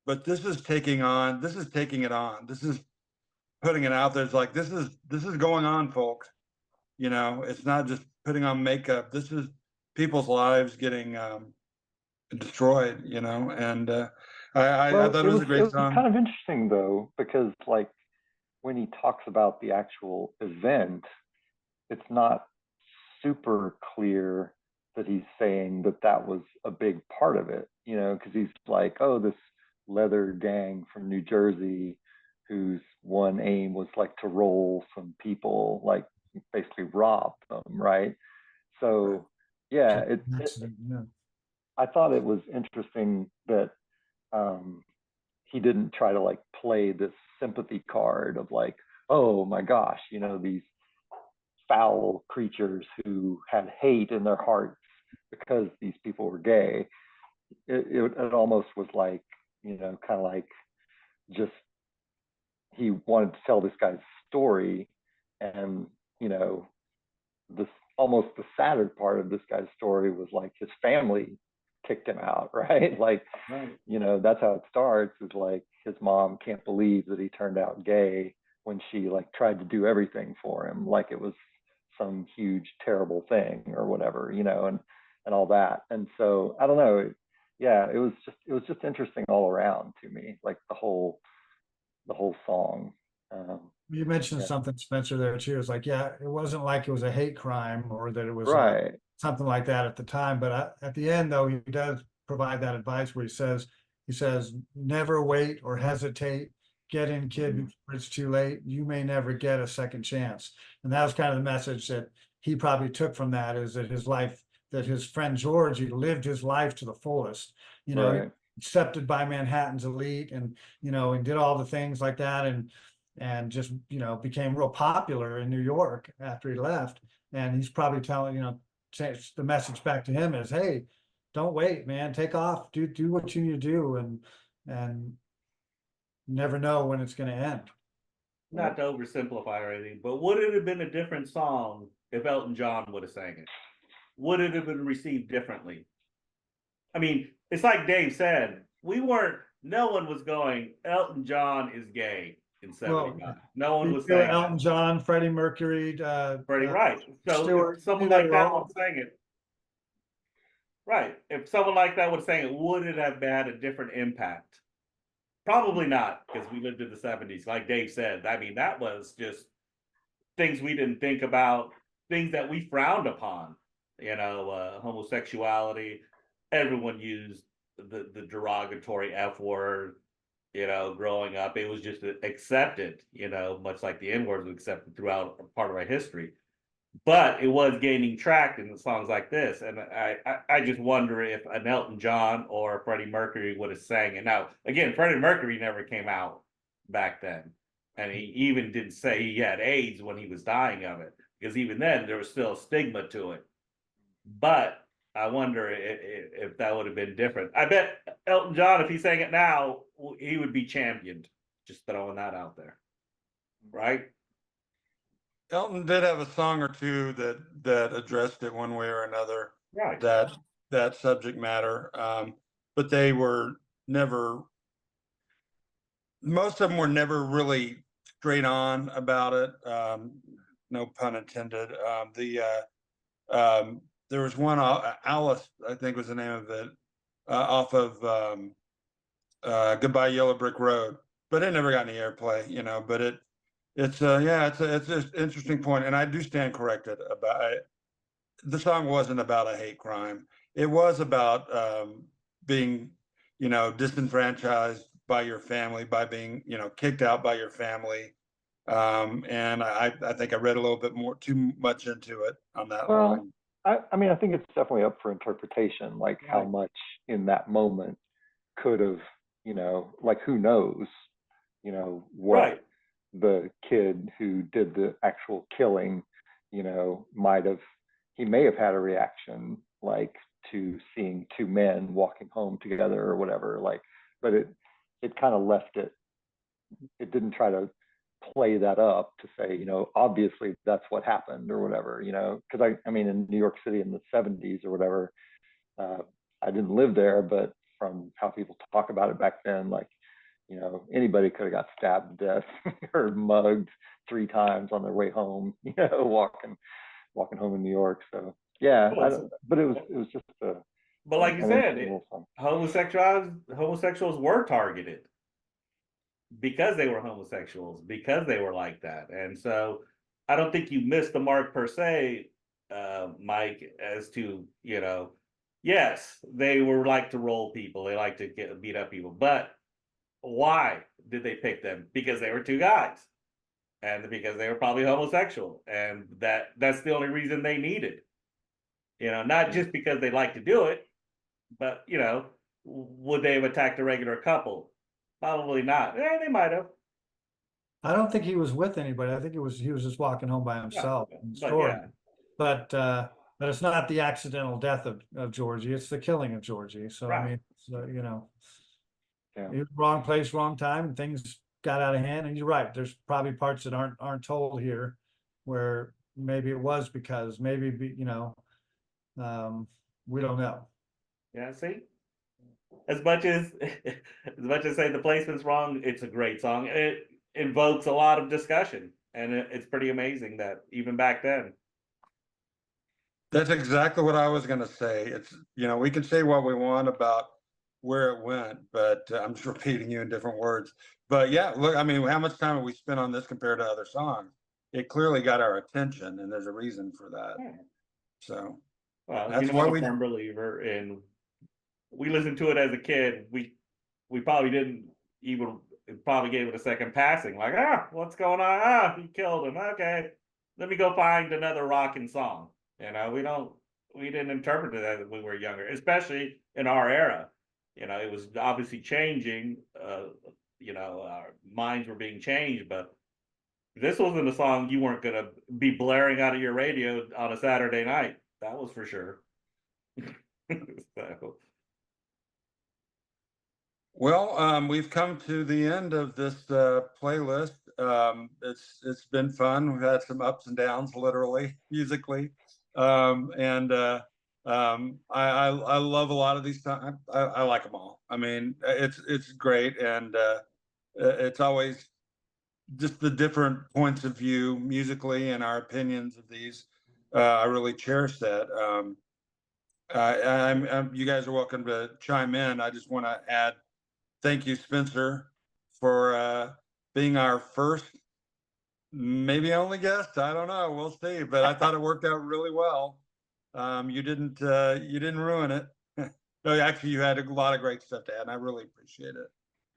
but this is taking it on. This is putting it out there. It's like this is going on, folks. It's not just putting on makeup. This is people's lives getting destroyed, and I Well, thought it was a it great was kind song. of interesting though, because like when he talks about the actual event, it's not super clear that he's saying that that was a big part of it, because he's like, oh, this leather gang from New Jersey whose one aim was like to roll some people, like basically rob them, right? Right. So yeah, Accident, yeah. I thought it was interesting that um, he didn't try to like play this sympathy card of like, oh my gosh, these foul creatures who had hate in their hearts because these people were gay. It almost was like, kind of like just he wanted to tell this guy's story, and this almost the sadder part of this guy's story was like his family kicked him out, right? Like, Right. that's how it starts, is like his mom can't believe that he turned out gay when she like tried to do everything for him, like it was some huge terrible thing or whatever, and all that. And so I don't know. Yeah, it was just interesting all around to me, like the whole song. You mentioned Yeah. something, Spencer, there too. It's like, yeah, it wasn't like it was a hate crime or that it was Right. something like that at the time. But at the end, though, he does provide that advice where he says, never wait or hesitate. Get in, kid, Mhm. before it's too late. You may never get a second chance. And that was kind of the message that he probably took from that, is that that his friend George, he lived his life to the fullest. He Right. accepted by Manhattan's elite, and and did all the things like that, and just became real popular in New York after he left. And he's probably telling the message back to him is, hey, don't wait, man, take off, do what you need to do, and never know when it's going to end. Not to oversimplify or anything, but would it have been a different song if Elton John would have sang it? Would it have been received differently? I mean, it's like Dave said, no one was going, Elton John is gay in Well, '79. No one you was feel saying Elton that. John, Freddie Mercury, Pretty right. So if Stewart, someone they like were that would all, sang it, right. If someone like that would sang it, would it have had a different impact? Probably not, because we lived in the '70s. Like Dave said, I mean, that was just things we didn't think about, things that we frowned upon, homosexuality. Everyone used the derogatory F word, growing up. It was just accepted, much like the N word was accepted throughout part of our history. But it was gaining traction in songs like this. And I just wonder if an Elton John or Freddie Mercury would have sang it. Now, again, Freddie Mercury never came out back then. And he even didn't say he had AIDS when he was dying of it, because even then there was still a stigma to it. But I wonder if that would have been different. I bet Elton John, if he sang it now, he would be championed. Just throwing that out there. Right? Elton did have a song or two that addressed it one way or another, Right. that subject matter, but they were never. Most of them were never really straight on about it. No pun intended. There was one, Alice, I think was the name of it, off of Goodbye Yellow Brick Road, but it never got any airplay, but it's an interesting point, and I do stand corrected about it. The song wasn't about a hate crime. It was about being, disenfranchised by your family, by being, kicked out by your family, And I think I read a little bit more, too much into it on that Well, line. I mean, I think it's definitely up for interpretation, like how Right. much in that moment could have, like who knows, what Right. the kid who did the actual killing, might have, he may have had a reaction like to seeing two men walking home together or whatever, like, but it kind of left it didn't try to play that up to say, obviously that's what happened or whatever, because I mean, in New York City in the 70s or whatever, uh, I didn't live there, but from how people talk about it back then, like, anybody could have got stabbed to death or mugged 3 times on their way home, walking home in New York. So yeah, Well, it's- but it was just but like you an said, interesting little song. homosexuals were targeted because they were homosexuals, because they were like that. And so I don't think you missed the mark per se, Mike, as to, yes, they were like to roll people, they like to beat up people, but why did they pick them? Because they were two guys. And because they were probably homosexual. And that's the only reason they needed. Not just because they like to do it, but would they have attacked a regular couple? Probably not. They might have. I don't think he was with anybody. I think he was just walking home by Yeah, himself in the but story. yeah, But it's not the accidental death of Georgie, it's the killing of Georgie. So I Right. mean, Yeah. it was wrong place, wrong time, and things got out of hand. And you're right, there's probably parts that aren't told here where maybe it was because maybe we don't know. yeah. See, as much as as much as say the placement's wrong, it's a great song. It invokes a lot of discussion, and it's pretty amazing that even back then. That's exactly what I was gonna say. It's, we can say what we want about where it went, but I'm just repeating you in different words. But yeah, look, I mean, how much time have we spent on this compared to other songs? It clearly got our attention, and there's a reason for that. Yeah. So Well, that's I'm why a we. firm believer in. We listened to it as a kid. We probably didn't even probably gave it a second passing. Like, what's going on? He killed him. Okay, let me go find another rocking song. We didn't interpret it as when we were younger, especially in our era. It was obviously changing. Our minds were being changed, but this wasn't a song you weren't gonna be blaring out of your radio on a Saturday night. That was for sure. So. Well, we've come to the end of this playlist. It's been fun. We've had some ups and downs, literally, musically, and I love a lot of these songs. I like them all. I mean, it's great, and it's always just the different points of view musically and our opinions of these. I really cherish that. You guys are welcome to chime in. I just want to add. Thank you, Spencer, for being our first, maybe only guest. I don't know. We'll see. But I thought it worked out really well. You didn't ruin it. No, actually, you had a lot of great stuff to add, and I really appreciate it.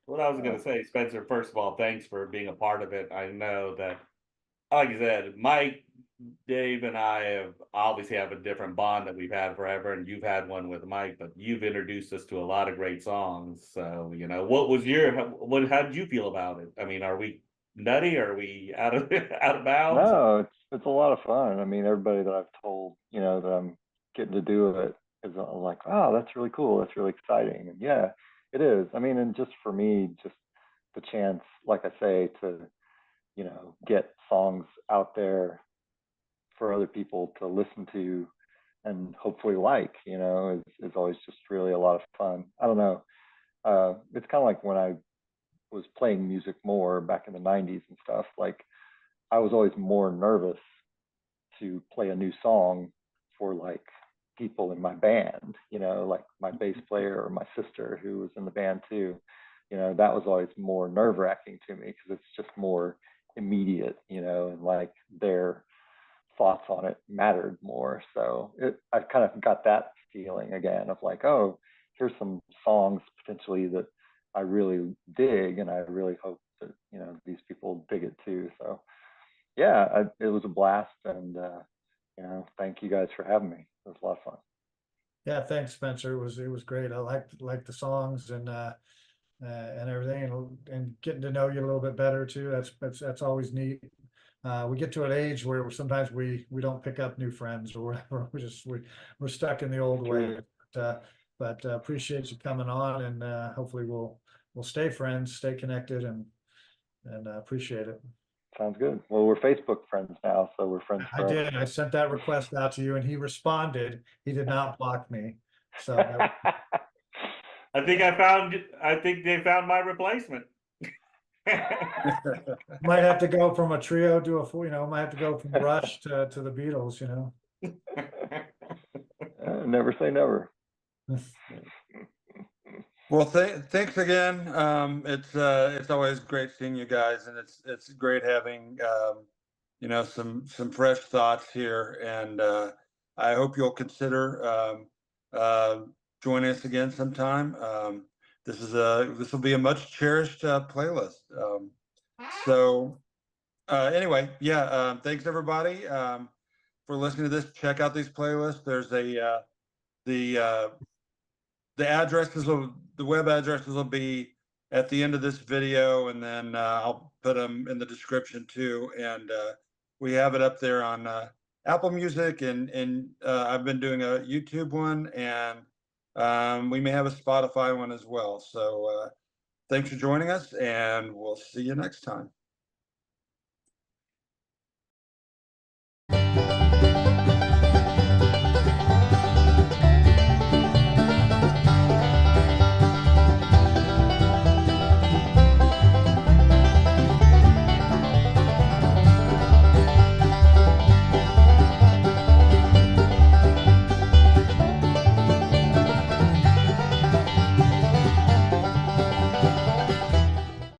What I was going to say, Spencer, first of all, thanks for being a part of it. I know that, like you said, Mike, Dave, and I have obviously have a different bond that we've had forever, and you've had one with Mike, but you've introduced us to a lot of great songs. So, what was how did you feel about it? I mean, are we nutty? Are we out of out of bounds? No, it's a lot of fun. I mean, everybody that I've told, that I'm getting to do it is like, oh, that's really cool. That's really exciting. And yeah, it is. I mean, and just for me, just the chance, like I say, to, get songs out there for other people to listen to and hopefully like, is always just really a lot of fun. I don't know. It's kind of like when I was playing music more back in the 90s and stuff, like I was always more nervous to play a new song for like people in my band, like my bass player or my sister who was in the band too. That was always more nerve wracking to me because it's just more immediate, and like their thoughts on it mattered more. So I kind of got that feeling again of like, oh, here's some songs potentially that I really dig and I really hope you know, these people dig it too. So yeah, it was a blast, and you know, thank you guys for having me. It was a lot of fun. Yeah, thanks, Spencer. It was great. I liked the songs and everything, and getting to know you a little bit better too. That's always neat. We get to an age where sometimes we don't pick up new friends or whatever. We're stuck in the old way. But appreciate you coming on, and hopefully we'll stay friends, stay connected, and appreciate it. Sounds good. Well, we're Facebook friends now, so we're friends I forever. did. I sent that request out to you, and he responded. He did not block me. So I think they found my replacement. might have to go from a trio to a full, might have to go from Rush to the Beatles, Never say never. Well, thanks again. It's always great seeing you guys, and it's great having some fresh thoughts here. And I hope you'll consider joining us again sometime. This will be a much cherished playlist. So anyway, yeah. Thanks everybody for listening to this. Check out these playlists. There's the addresses the web addresses will be at the end of this video, and then I'll put them in the description too. And we have it up there on Apple Music, and I've been doing a YouTube one, and we may have a Spotify one as well. So thanks for joining us, and we'll see you next time.